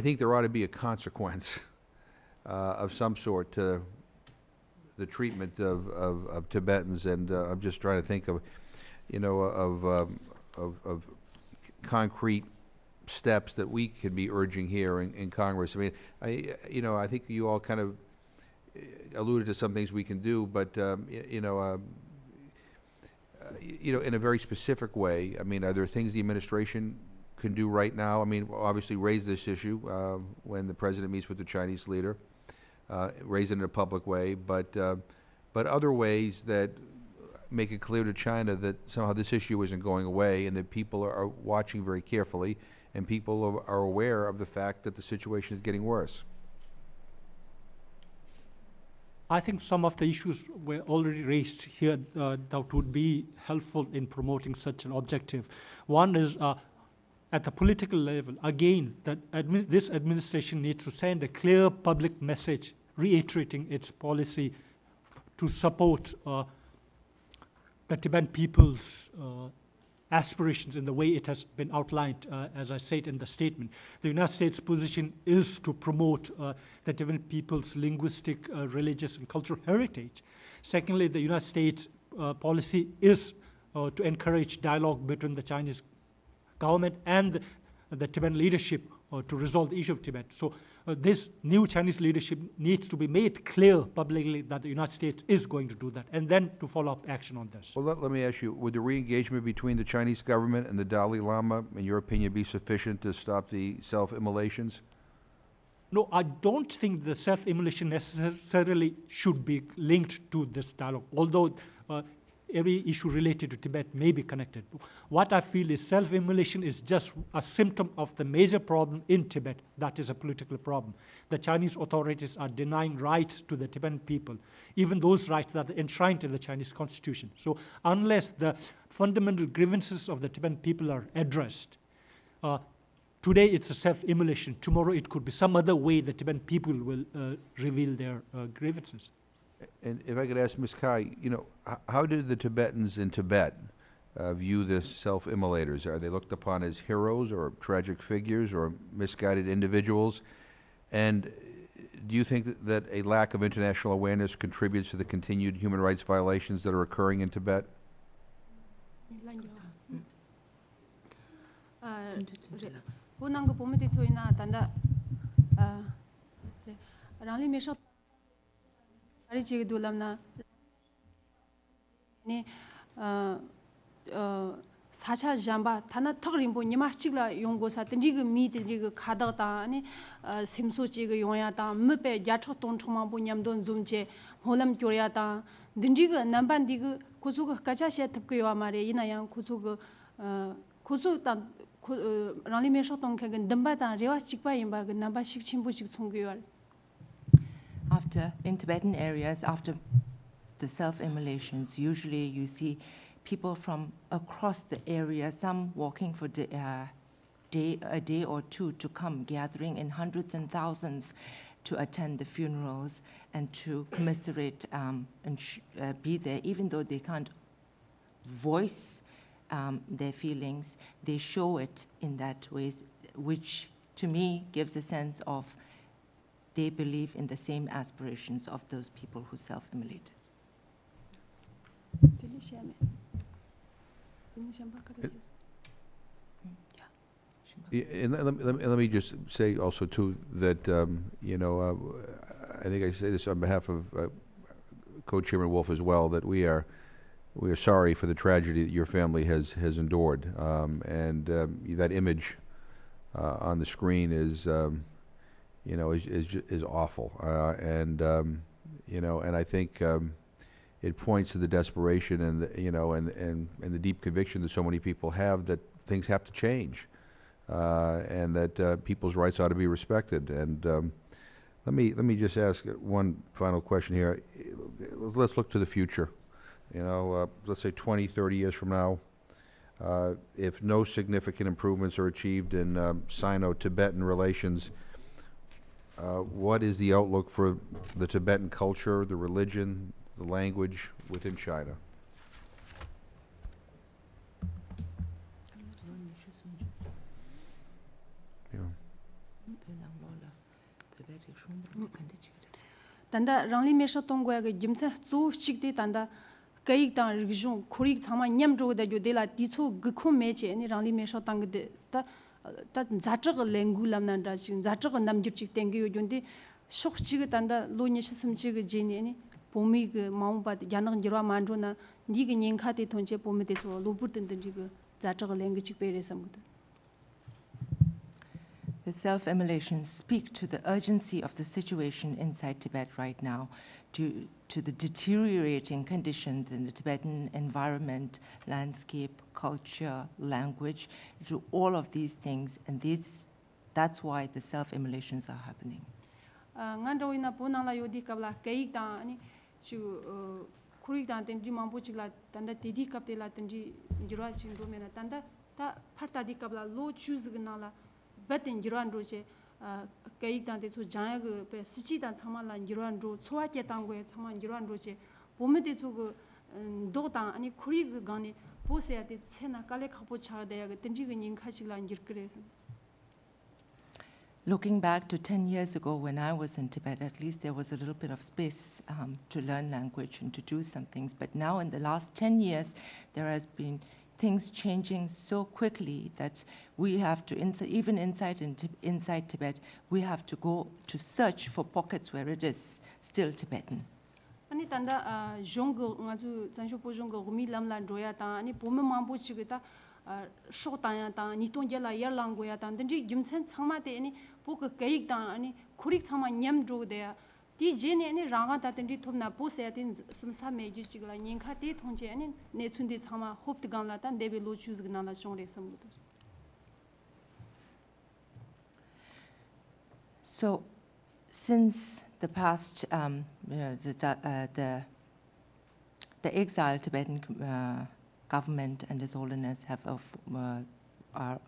think there ought to be a consequence of some sort to the treatment of Tibetans, and I'm just trying to think of, you know, of concrete steps that we could be urging here in Congress. I mean, I think you all kind of alluded to some things we can do, but in a very specific way. I mean, are there things the administration can do right now? I mean, obviously raise this issue when the president meets with the Chinese leader, raise it in a public way, but other ways that make it clear to China that somehow this issue isn't going away and that people are watching very carefully and people are aware of the fact that the situation is getting worse. I think some of the issues were already raised here that would be helpful in promoting such an objective. One is at the political level, again, that this administration needs to send a clear public message reiterating its policy to support the Tibetan people's aspirations in the way it has been outlined, as I said in the statement. The United States' position is to promote the Tibetan people's linguistic, religious, and cultural heritage. Secondly, the United States policy is to encourage dialogue between the Chinese government and the Tibetan leadership to resolve the issue of Tibet. So this new Chinese leadership needs to be made clear publicly that the United States is going to do that, and then to follow up action on this. Well, let me ask you, would the re-engagement between the Chinese government and the Dalai Lama, in your opinion, be sufficient to stop the self-immolations? No, I don't think the self-immolation necessarily should be linked to this dialogue, although every issue related to Tibet may be connected. What I feel is self-immolation is just a symptom of the major problem in Tibet. That is a political problem. The Chinese authorities are denying rights to the Tibetan people, even those rights that are enshrined in the Chinese constitution. So unless the fundamental grievances of the Tibetan people are addressed, today it's a self-immolation. Tomorrow it could be some other way the Tibetan people will reveal their grievances. And if I could ask Ms. Kai, how do the Tibetans in Tibet view the self-immolators? Are they looked upon as heroes or tragic figures or misguided individuals? And do you think that a lack of international awareness contributes to the continued human rights violations that are occurring in Tibet? Ari chigi dulam na ne sacha jamba thana thagrimbo nyima chigla yonggo sa tenji ge mi tenji ge khada ta ne simso chi ge yongya ta mpe jathak tong choma bo nyamdon zumche holam kyorya ta dinji ge namban di ge kuzu ge kacha she thap ge wa mare ina yang kuzu ge kuzu ta rangli me shot tong ke ge damba ta rewa chikpa yimba ge namba shik chimbo chik chong ge war. In Tibetan areas, after the self-immolations, usually you see people from across the area, some walking for a day or two to come, gathering in hundreds and thousands to attend the funerals and to commiserate and be there, even though they can't voice their feelings, they show it in that way, which to me gives a sense of they believe in the same aspirations of those people who self-immolated. And let me just say also too that I think I say this on behalf of Co-Chairman Wolf as well, that we are sorry for the tragedy that your family has endured, and that image on the screen is awful, and I think it points to the desperation and and the deep conviction that so many people have that things have to change, and that people's rights ought to be respected. And let me just ask one final question here. Let's look to the future. Let's say 20, 30 years from now, if no significant improvements are achieved in Sino-Tibetan relations, what is the outlook for the Tibetan culture, the religion, the language within China? Tanda rangli mesha tonggoya ge jimsa zu chikde tanda kaik ta rigjon khurik chama nyam ro da jo de la ti chu gkhum me che ni rangli me sha tang de ta zachag lengu lam nan da chi zachag nam jip chi teng yo jon de shok chi ga tan da lo ni sim chi ga je ni bomi ge maung ba yanang jirwa man ro na ni ge nyen kha de thon che bomi de cho lo bur den den ji ga zachag lengu chi pe re sam ga. The self-immolations speak to the urgency of the situation inside Tibet right now, to the deteriorating conditions in the Tibetan environment, landscape, culture, language, to all of these things, and that's why the self-immolations are happening. Ngandro ina ponang la yodi kabla kaik ta ani chu khurik ta tenji mampu chigla tanda tidi kapte la tenji jirwa chingro mena tanda ta pharta di kabla lo choose gna la batin jirwan ro che kaik ta te chu jaya ge pe sichi ta chama la jirwan ro chwa che tang go chama jirwan ro che pome te chu go do ta ani khuri ge gane pose ya te chena kale khapo cha de ya ge tenji ge ning kha chigla njir kre. Looking back to 10 years ago when I was in Tibet, at least there was a little bit of space to learn language and to do some things. But now in the last 10 years, there has been things changing so quickly that we have to, even inside Tibet, we have to go to search for pockets where it is still Tibetan. Ani tanda jongo ngaju zansho po jongo gumi lam la roya ta ani pome mambo chigeta sho ta ya ta ni ton jela yar lang go ya ta denji jumsen chama te ani pok kaik ta ani khurik chama nyam ro de ya ti je ne ani ranga ta denji thumna po se ya tin samsa me ju chigla nyin kha te thong je ani ne chunde chama hop de gang la ta debe lo choose gna la chong re sam gu. So since the past, the exiled Tibetan government and His Holiness have are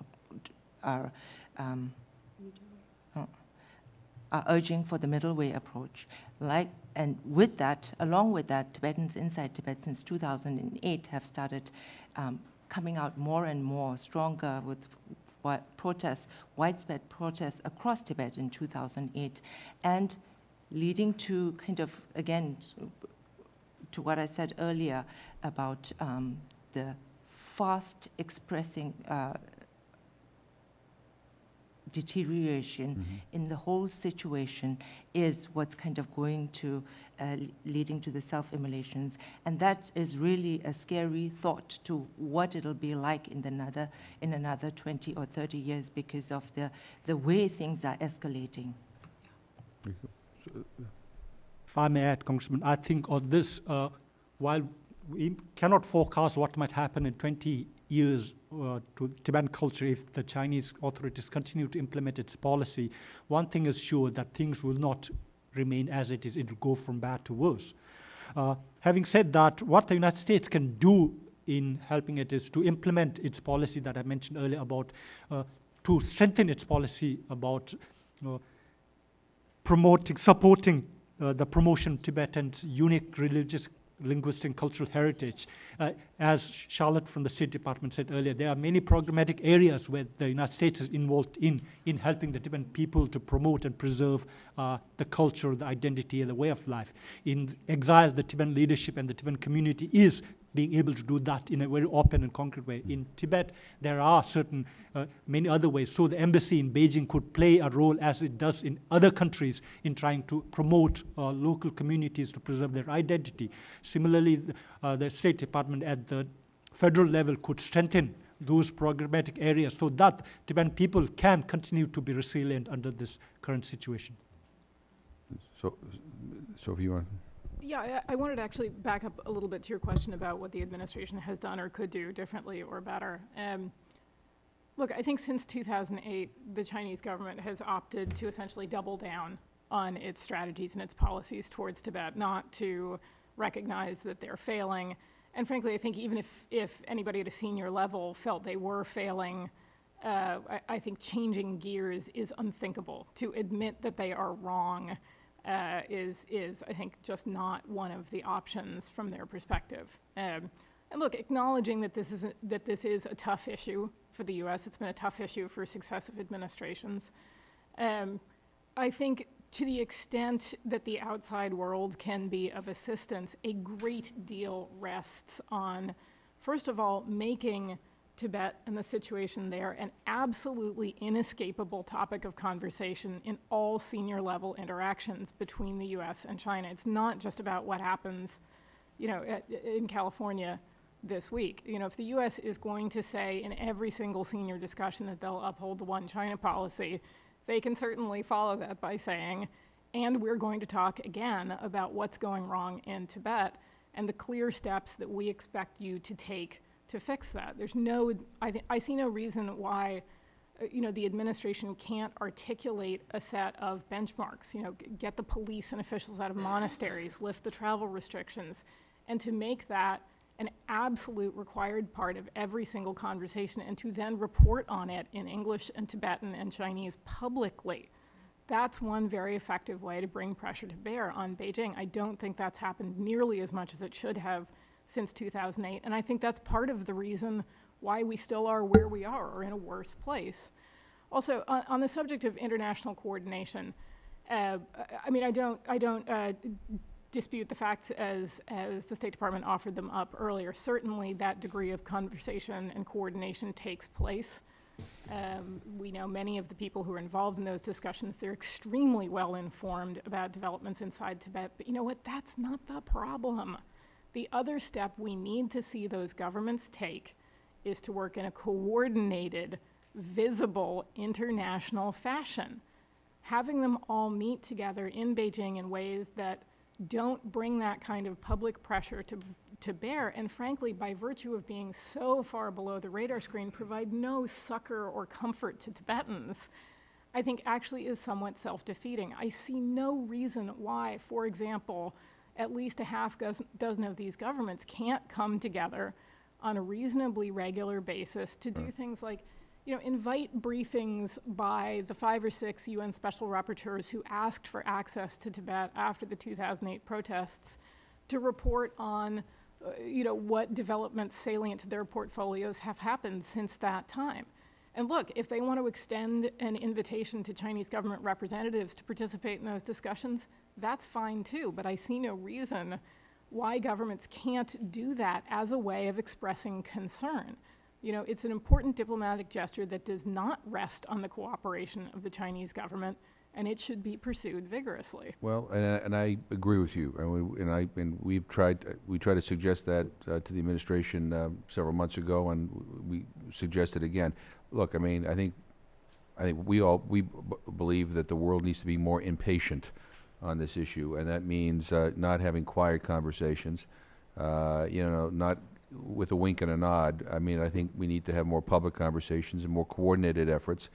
urging for the middle way approach. And with that, along with that, Tibetans inside Tibet since 2008 have started coming out more and more stronger with protests, widespread protests across Tibet in 2008, and leading to kind of, again, to what I said earlier about the fast expressing deterioration in the whole situation is what's kind of going to leading to the self-immolations, and that is really a scary thought to what it'll be like in another 20 or 30 years because of the way things are escalating. If I may add, Congressman, I think on this, while we cannot forecast what might happen in 20 years to Tibetan culture if the Chinese authorities continue to implement its policy, one thing is sure, that things will not remain as it is. It will go from bad to worse. Having said that, what the United States can do in helping it is to implement its policy that I mentioned earlier about, to strengthen its policy about supporting the promotion of Tibetans' unique religious, linguistic, and cultural heritage. As Charlotte from the State Department said earlier, there are many programmatic areas where the United States is involved in helping the Tibetan people to promote and preserve the culture, the identity, and the way of life. In exile, the Tibetan leadership and the Tibetan community is being able to do that in a very open and concrete way. In Tibet, there are many other ways. So the embassy in Beijing could play a role, as it does in other countries, in trying to promote local communities to preserve their identity. Similarly, the State Department at the federal level could strengthen those programmatic areas so that Tibetan people can continue to be resilient under this current situation. So if you want. Yeah, I wanted to actually back up a little bit to your question about what the administration has done or could do differently or better. Look, I think since 2008, the Chinese government has opted to essentially double down on its strategies and its policies towards Tibet, not to recognize that they're failing. And frankly, I think even if anybody at a senior level felt they were failing, I think changing gears is unthinkable. To admit that they are wrong is I think just not one of the options from their perspective. And look, acknowledging that this is a tough issue for the U.S., it's been a tough issue for successive administrations. I think to the extent that the outside world can be of assistance, a great deal rests on, first of all, making Tibet and the situation there an absolutely inescapable topic of conversation in all senior level interactions between the US and China. It's not just about what happens, in California this week. If the US is going to say in every single senior discussion that they'll uphold the one China policy, they can certainly follow that by saying, and we're going to talk again about what's going wrong in Tibet and the clear steps that we expect you to take to fix that. I see no reason why the administration can't articulate a set of benchmarks, get the police and officials out of monasteries, lift the travel restrictions, and to make that an absolute required part of every single conversation, and to then report on it in English and Tibetan and Chinese publicly. That's one very effective way to bring pressure to bear on Beijing. I don't think that's happened nearly as much as it should have since 2008, and I think that's part of the reason why we still are where we are, or in a worse place. Also, on the subject of international coordination, I don't dispute the facts as the State Department offered them up earlier. Certainly that degree of conversation and coordination takes place. We know many of the people who are involved in those discussions. They're extremely well informed about developments inside Tibet, but you know what? That's not the problem. The other step we need to see those governments take is to work in a coordinated, visible, international fashion. Having them all meet together in Beijing in ways that don't bring that kind of public pressure to bear, and frankly, by virtue of being so far below the radar screen, provide no succor or comfort to Tibetans, I think actually is somewhat self-defeating. I see no reason why, for example, at least a half dozen of these governments can't come together on a reasonably regular basis to do things like, invite briefings by the 5 or 6 UN special rapporteurs who asked for access to Tibet after the 2008 protests to report on, what developments salient to their portfolios have happened since that time. And look, if they want to extend an invitation to Chinese government representatives to participate in those discussions, that's fine too, but I see no reason why governments can't do that as a way of expressing concern. It's an important diplomatic gesture that does not rest on the cooperation of the Chinese government, and it should be pursued vigorously. Well, and I agree with you, and we tried to suggest that to the administration several months ago, and we suggested again. Look, I think we believe that the world needs to be more impatient on this issue, and that means not having quiet conversations, not with a wink and a nod. I think we need to have more public conversations and more coordinated efforts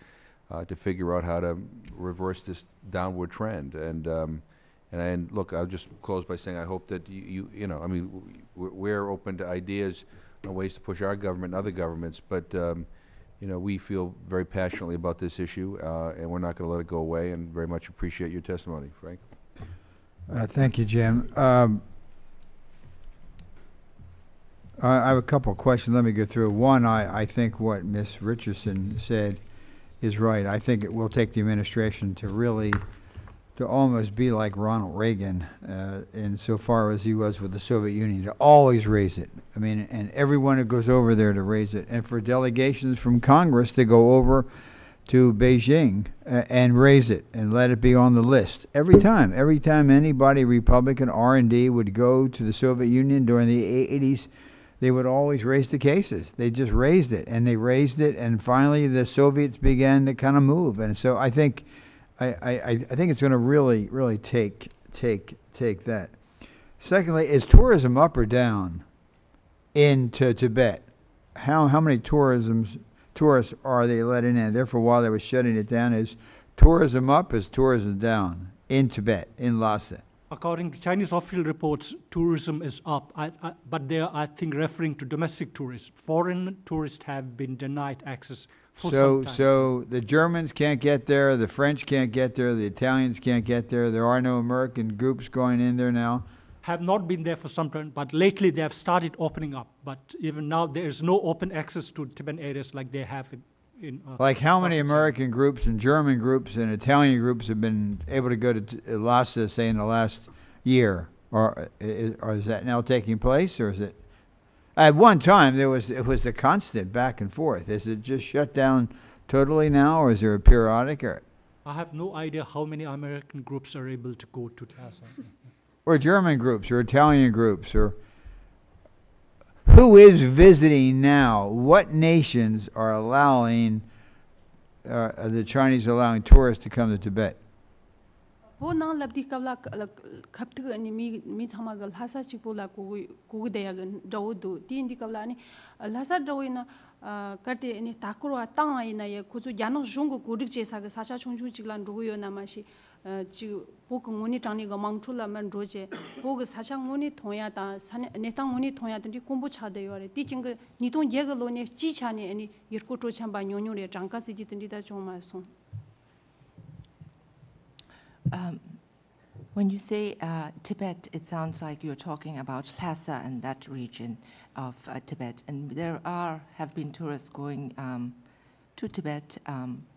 to figure out how to reverse this downward trend. And look, I'll just close by saying I hope that we're open to ideas and ways to push our government and other governments, but we feel very passionately about this issue, and we're not going to let it go away, and very much appreciate your testimony, Frank. Thank you, Jim. I have a couple of questions. Let me go through. One, I think what Ms. Richardson said is right. I think it will take the administration to almost be like Ronald Reagan insofar as he was with the Soviet Union, to always raise it. And everyone who goes over there to raise it. And for delegations from Congress to go over to Beijing and raise it and let it be on the list. Every time anybody, Republican R&D, would go to the Soviet Union during the 80s, they would always raise the cases. They just raised it, and they raised it, and finally the Soviets began to kind of move. And so I think it's going to really take that. Secondly, is tourism up or down into Tibet? How many tourists are they letting in? Therefore, while they were shutting it down, is tourism up, is tourism down in Tibet, in Lhasa? According to Chinese official reports, tourism is up, but they are, I think, referring to domestic tourists. Foreign tourists have been denied access for some time. So the Germans can't get there, the French can't get there, the Italians can't get there. There are no American groups going in there now. Have not been there for some time, but lately they have started opening up. But even now, there is no open access to Tibetan areas like they have in Like how many Pakistan. American groups and German groups and Italian groups have been able to go to Lhasa, say, in the last year? Or is that now taking place, or is it? At one time, it was a constant back and forth. Is it just shut down totally now, or is there a periodic? I have no idea how many American groups are able to go to Lhasa. Or German groups, or Italian groups, or who is visiting now? What nations are allowing the Chinese allowing tourists to come to Tibet? ho na labdi kabla khaptu ani mi thama gal hasa chipola ko deya gan dawdu tin di kabla ani lhasa dawina karte ani takro ta ina ye ko ju jano jong ko dik che sa ga sacha chungchu chiglan ru yo na ma shi chi po ko ngoni tani ga mangthula man roje po ga sacha ngoni thoya ta ne ta ngoni thoya ti kombo cha de yore ti ching ni ton ye ga lo ne chi cha ne ani yirko to chamba nyonyo re jangka si ji tin di da chong ma so. When you say Tibet, it sounds like you're talking about Lhasa and that region of Tibet. And there have been tourists going to Tibet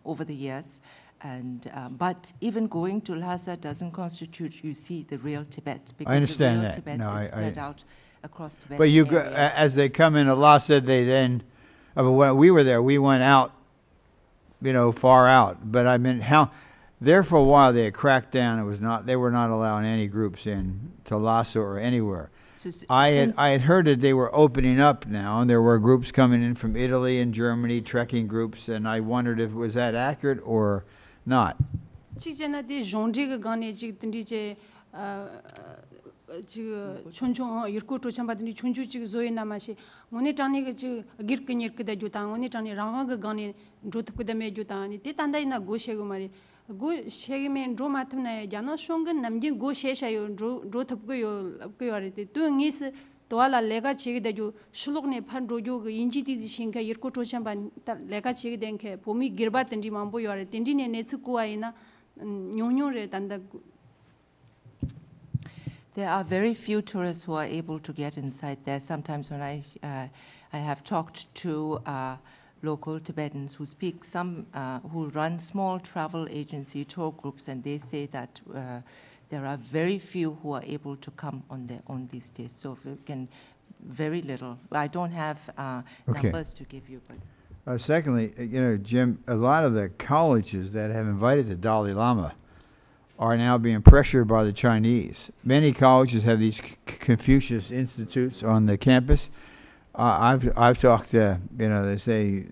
over the years. And but even going to Lhasa doesn't constitute, you see, the real Tibet. Because understand the real that. Tibet No, is spread out across Tibet. But you go, as they come into Lhasa, they then. When we were there, we went out, far out. But I mean, there for a while they had cracked down. They were not allowing any groups in to Lhasa or anywhere. So I had heard that they were opening up now, and there were groups coming in from Italy and Germany, trekking groups, and I wondered if was that accurate or not. Chijana de jonje ga gane ji tindi je chunchu yirko to chamba tindi chunchu chi zoe na ma shi ngone tani ga chi gir kinyer ke da juta ngone tani ranga ga gane jot ku da me juta ni te tanda ina go she go mari go she me ro matum na jana shongan namjin go she sha yo ro thap go yo ari te tu ngis toala lega chi da ju shulok ne phan ro jo ga inji ti ji shin ka yirko to chamba lega chi den ke pomi girba tindi mambo yo ari tindi ne ne chu ku ai na nyonyo re tanda. There are very few tourists who are able to get inside there. Sometimes when I have talked to local Tibetans who speak, who run small travel agency tour groups, and they say that there are very few who are able to come on their own these days. So we can, very little. I don't have numbers to give you, but. Secondly, Jim, a lot of the colleges that have invited the Dalai Lama are now being pressured by the Chinese. Many colleges have these Confucius institutes on the campus. I've talked to, they say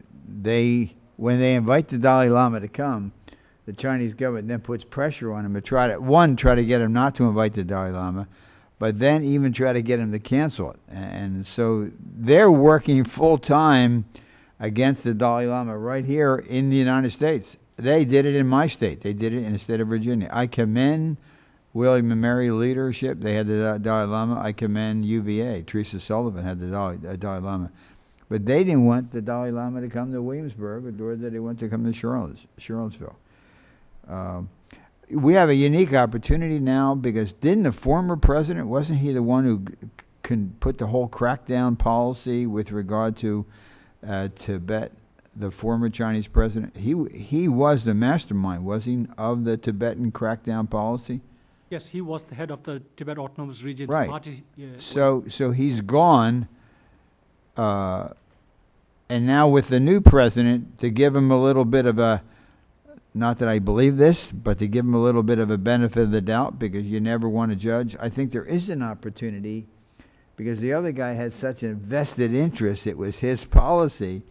when they invite the Dalai Lama to come, the Chinese government then puts pressure on him to try to get him not to invite the Dalai Lama, but then even try to get him to cancel it. And so they're working full time against the Dalai Lama right here in the United States. They did it in my state. They did it in the state of Virginia. I commend William and Mary leadership. They had the Dalai Lama. I commend UVA. Teresa Sullivan had the Dalai Lama. But they didn't want the Dalai Lama to come to Williamsburg, or that they want to come to Charlottesville. We have a unique opportunity now because didn't the former president, wasn't he the one who put the whole crackdown policy with regard to Tibet? The former Chinese president, he was the mastermind, was he, of the Tibetan crackdown policy? Yes, he was the head of the Tibet Autonomous Regions Right. Party. So he's gone, and now with the new president, to give him a little bit of a, not that I believe this, but to give him a little bit of a benefit of the doubt, because you never want to judge. I think there is an opportunity, because the other guy had such a vested interest. It was his policy.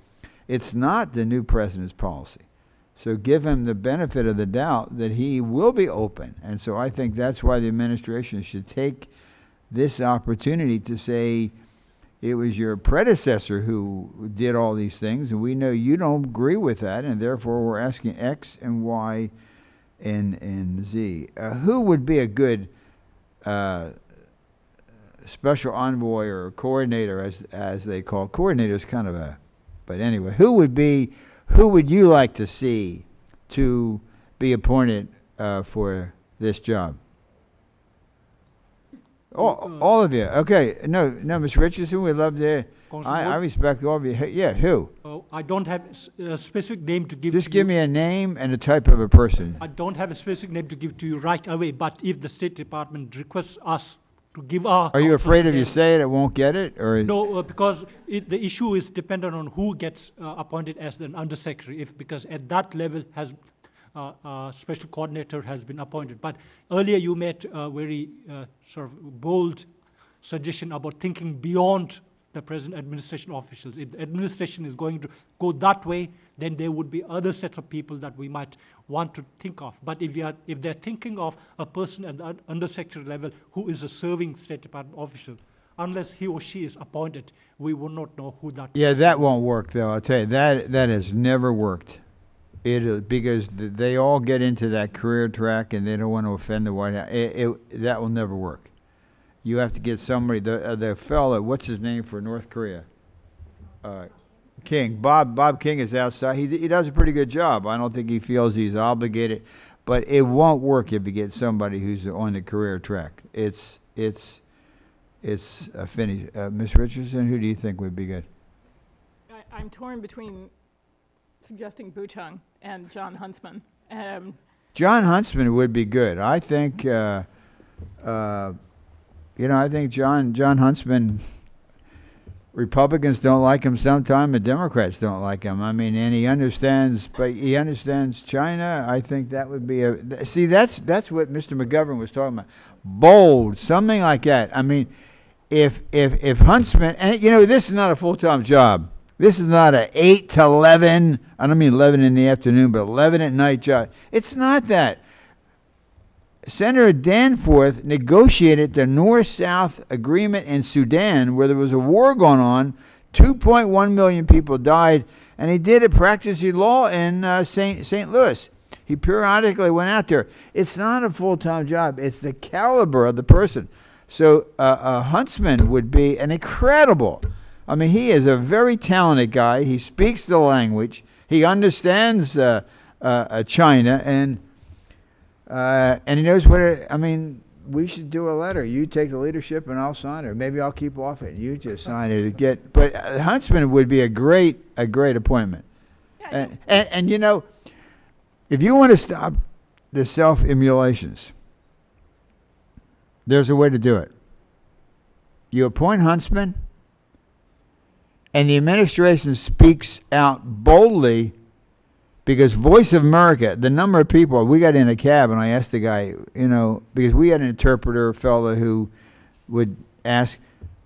It's not the new president's policy. So give him the benefit of the doubt that he will be open. And so I think that's why the administration should take this opportunity to say, it was your predecessor who did all these things, and we know you don't agree with that, and therefore we're asking X and Y and Z. Who would be a good special envoy or coordinator, as they call it? Coordinator is kind of a, but anyway, who would you like to see to be appointed for this job? All of you. Okay. No, Ms. Richardson, we'd love to. Congressman I respect all of you. Yeah, who? I don't have a specific name to give Just to give you. me a name and a type of a person. I don't have a specific name to give to you right away, but if the State Department requests us to give our Are you counsel afraid to if you them- say it, it won't get it? Or No, because the issue is dependent on who gets appointed as an undersecretary, because at that level has special coordinator has been appointed. But earlier you made a very sort of bold suggestion about thinking beyond the present administration officials. If the administration is going to go that way, then there would be other sets of people that we might want to think of. But if they're thinking of a person at the undersecretary level who is a serving State Department official, unless he or she is appointed, we will not know who that yeah, person that is. won't work though. I'll tell you that has never worked. Because they all get into that career track and they don't want to offend the White House. That will never work. You have to get somebody. The fellow, what's his name for North Korea? King. Bob King is outside. He does a pretty good job. I don't think he feels he's obligated, but it won't work if you get somebody who's on the career track. It's a finish. Ms. Richardson, who do you think would be good? I'm torn between suggesting Buchung and John Huntsman. John Huntsman would be good. I think, I think John Huntsman, Republicans don't like him sometime, and Democrats don't like him. I mean, and he understands China. I think that would be see, that's what Mr. McGovern was talking about. Bold, something like that. I mean, if Huntsman, and this is not a full-time job. This is not a 8 to 11, I don't mean 11 in the afternoon, but 11 at night job. It's not that. Senator Danforth negotiated the North-South agreement in Sudan where there was a war going on. 2.1 million people died, and he did it practicing law in St. Louis. He periodically went out there. It's not a full-time job. It's the caliber of the person. So Huntsman would be an incredible. I mean, he is a very talented guy. He speaks the language. He understands China, and he knows what we should do a letter. You take the leadership, and I'll sign it. Maybe I'll keep off it. You just sign it. But Huntsman would be a great appointment. Yeah, And if you want to stop the self-immolations, there's a way to do it. You appoint Huntsman, and the administration speaks out boldly, because Voice of America, the number of people, we got in a cab and I asked the guy, because we had an interpreter fellow who would ask,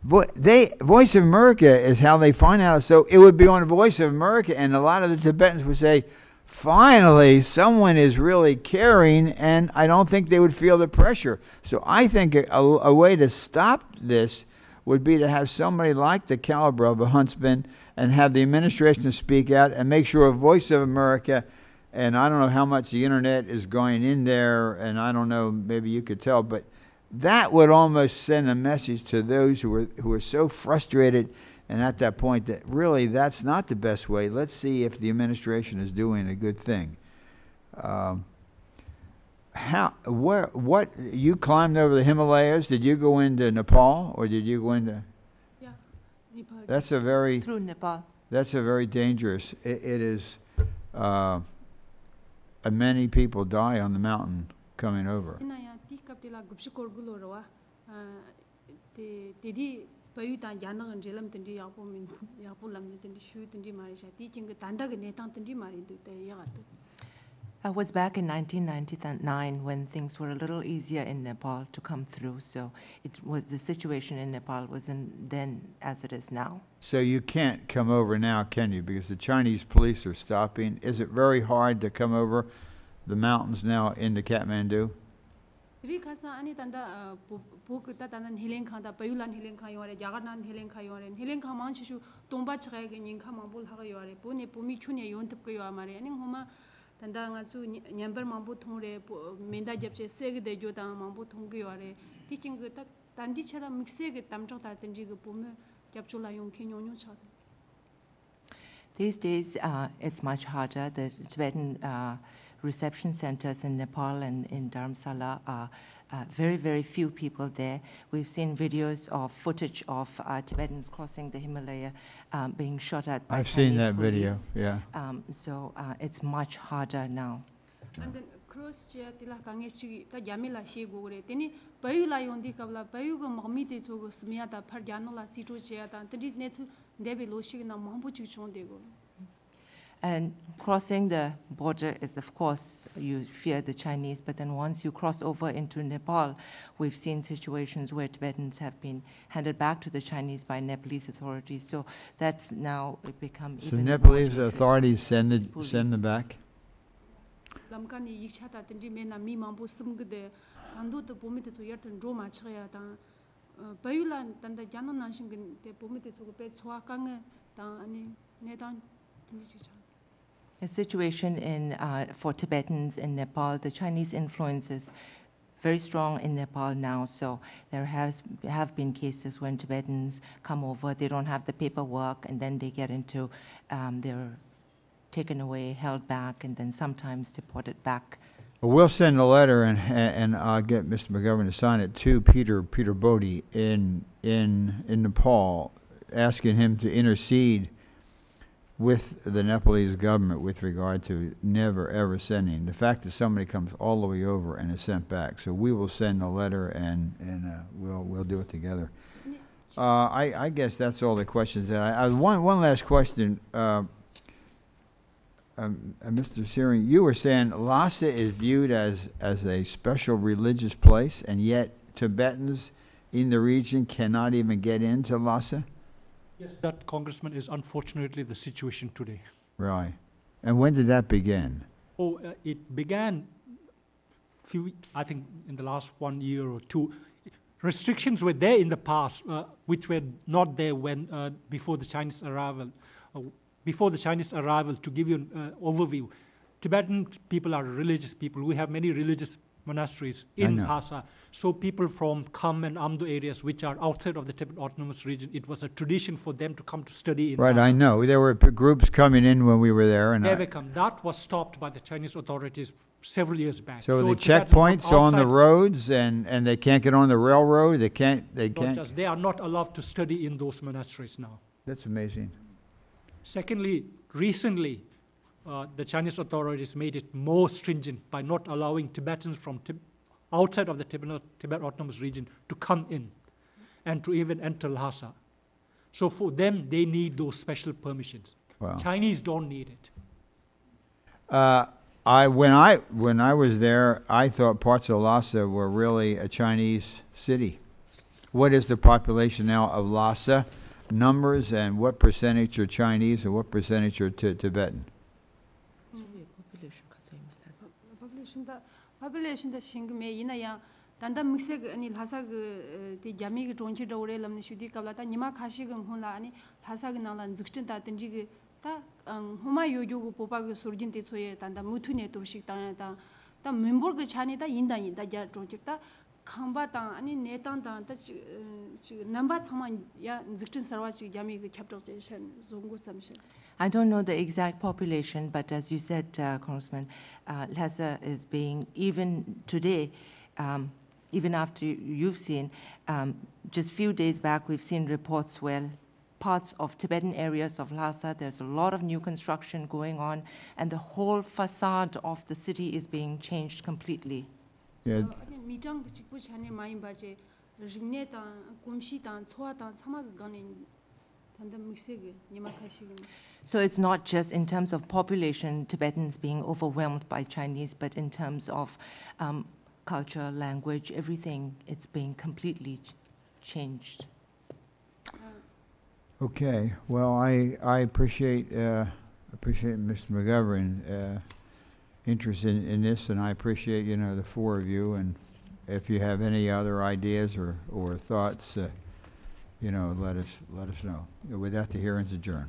Voice of America is how they find out. So it would be on Voice of America, and a lot of the Tibetans would say, finally, someone is really caring, and I don't think they would feel the pressure. So I think a way to stop this would be to have somebody like the caliber of a Huntsman and have the administration speak out and make sure a Voice of America, and I don't know how much the internet is going in there, and I don't know, maybe you could tell, but that would almost send a message to those who are so frustrated and at that point that really that's not the best way. Let's see if the administration is doing a good thing. What you climbed over the Himalayas? Did you go into Nepal, or did you go into? Yeah, Nepal. That's a very Through Nepal. That's a very dangerous. It is. Many people die on the mountain coming over. I was back in 1999 when things were a little easier in Nepal to come through. So the situation in Nepal wasn't then as it is now. So you can't come over now, can you? Because the Chinese police are stopping. Is it very hard to come over the mountains now into Kathmandu? Tanda nga chu nyamber mambu thongre menda japche seg de jo ta mambu thong ge yare teaching ta tandi chara mixe ge tamchang ta tanji ge pume japchula yong khin yong cha. These days, it's much harder. The Tibetan reception centers in Nepal and in Dharamsala are very, very few people there. We've seen videos of footage of Tibetans crossing the Himalaya being shot at by I've seen Chinese that video, police. yeah. So it's much harder now. And then cross chair tila kange chi ta yamila she go re teni bayu la yondi kabla bayu go mami te cho go smia ta phar gyano la chi cho che ta tedi ne chu debi lo shi na mambu chi chon de go. And crossing the border is, of course, you fear the Chinese, but then once you cross over into Nepal, we've seen situations where Tibetans have been handed back to the Chinese by Nepalese authorities. So that's now become So even more Nepalese dangerous. authorities send Police. them back? Lamkani yiksha ta tedi me na mi mambu sumgde kandu to pomite to yerten ro ma chya ta bayu la tanda gyano na shin te pomite so go pe chwa kange ta ani ne dan tindi chi cha. A situation for Tibetans in Nepal, the Chinese influence is very strong in Nepal now, so there have been cases when Tibetans come over, they don't have the paperwork, and then they get into, they're taken away, held back, and then sometimes deported back. Well, we'll send a letter and I'll get Mr. McGovern to sign it to Peter Bodhi in Nepal, asking him to intercede with the Nepalese government with regard to never ever sending. The fact that somebody comes all the way over and is sent back. So we will send a letter and we'll do it together. I guess that's all the questions that I one last question. Mr. Searing, you were saying Lhasa is viewed as a special religious place, and yet Tibetans in the region cannot even get into Lhasa? Yes, that, Congressman, is unfortunately the situation today. Right. And when did that begin? Oh, it began, I think, in the last 1 year or two. Restrictions were there in the past, which were not there when before the Chinese arrival. Before the Chinese arrival, to give you an overview, Tibetan people are religious people. We have many religious monasteries in Lhasa. So people from Kham and Amdo areas, which are outside of the Tibet Autonomous Region, it was a tradition for them to come to study in Right, Lhasa. I know. There were groups coming in when we were there. And Never come. That was stopped by the Chinese authorities several years back. so the Tibetans from checkpoints on the outside- roads, and they can't get on the railroad. They can't. They are not allowed to study in those monasteries now. That's amazing. Secondly, recently, the Chinese authorities made it more stringent by not allowing Tibetans from outside of the Tibet Autonomous Region to come in and to even enter Lhasa. So for them, they need those special permissions. Wow. Chinese don't need it. When I was there, I thought parts of Lhasa were really a Chinese city. What is the population now of Lhasa? Numbers, and what percentage are Chinese and what percentage are Tibetan? Population da sing me ina ya tanda mixe ani Lhasa ti jami ge tongchi dore lamni shudi kabla ta nima khashi ge hula ani Lhasa ge nala zukchin ta tenji ge ta huma yo yo go popa ge surjin te choye tanda muthu ne to shik ta member ge chani ta inda ja tongchi ta khamba ta ani ne ta ta namba chama ya zukchin sarwa chi jami ge chapter station zongo samshe. I don't know the exact population, but as you said, Congressman, Lhasa is being, even today, even after you've seen, just few days back, we've seen reports where parts of Tibetan areas of Lhasa, there's a lot of new construction going on, and the whole facade of the city is being changed completely. Yeah. So it's not just in terms of population, Tibetans being overwhelmed by Chinese, but in terms of culture, language, everything, it's being completely changed. Okay. Well, I appreciate Mr. McGovern interest in this, and I appreciate the four of you. And if you have any other ideas or thoughts, let us know. With that, the hearing's adjourned.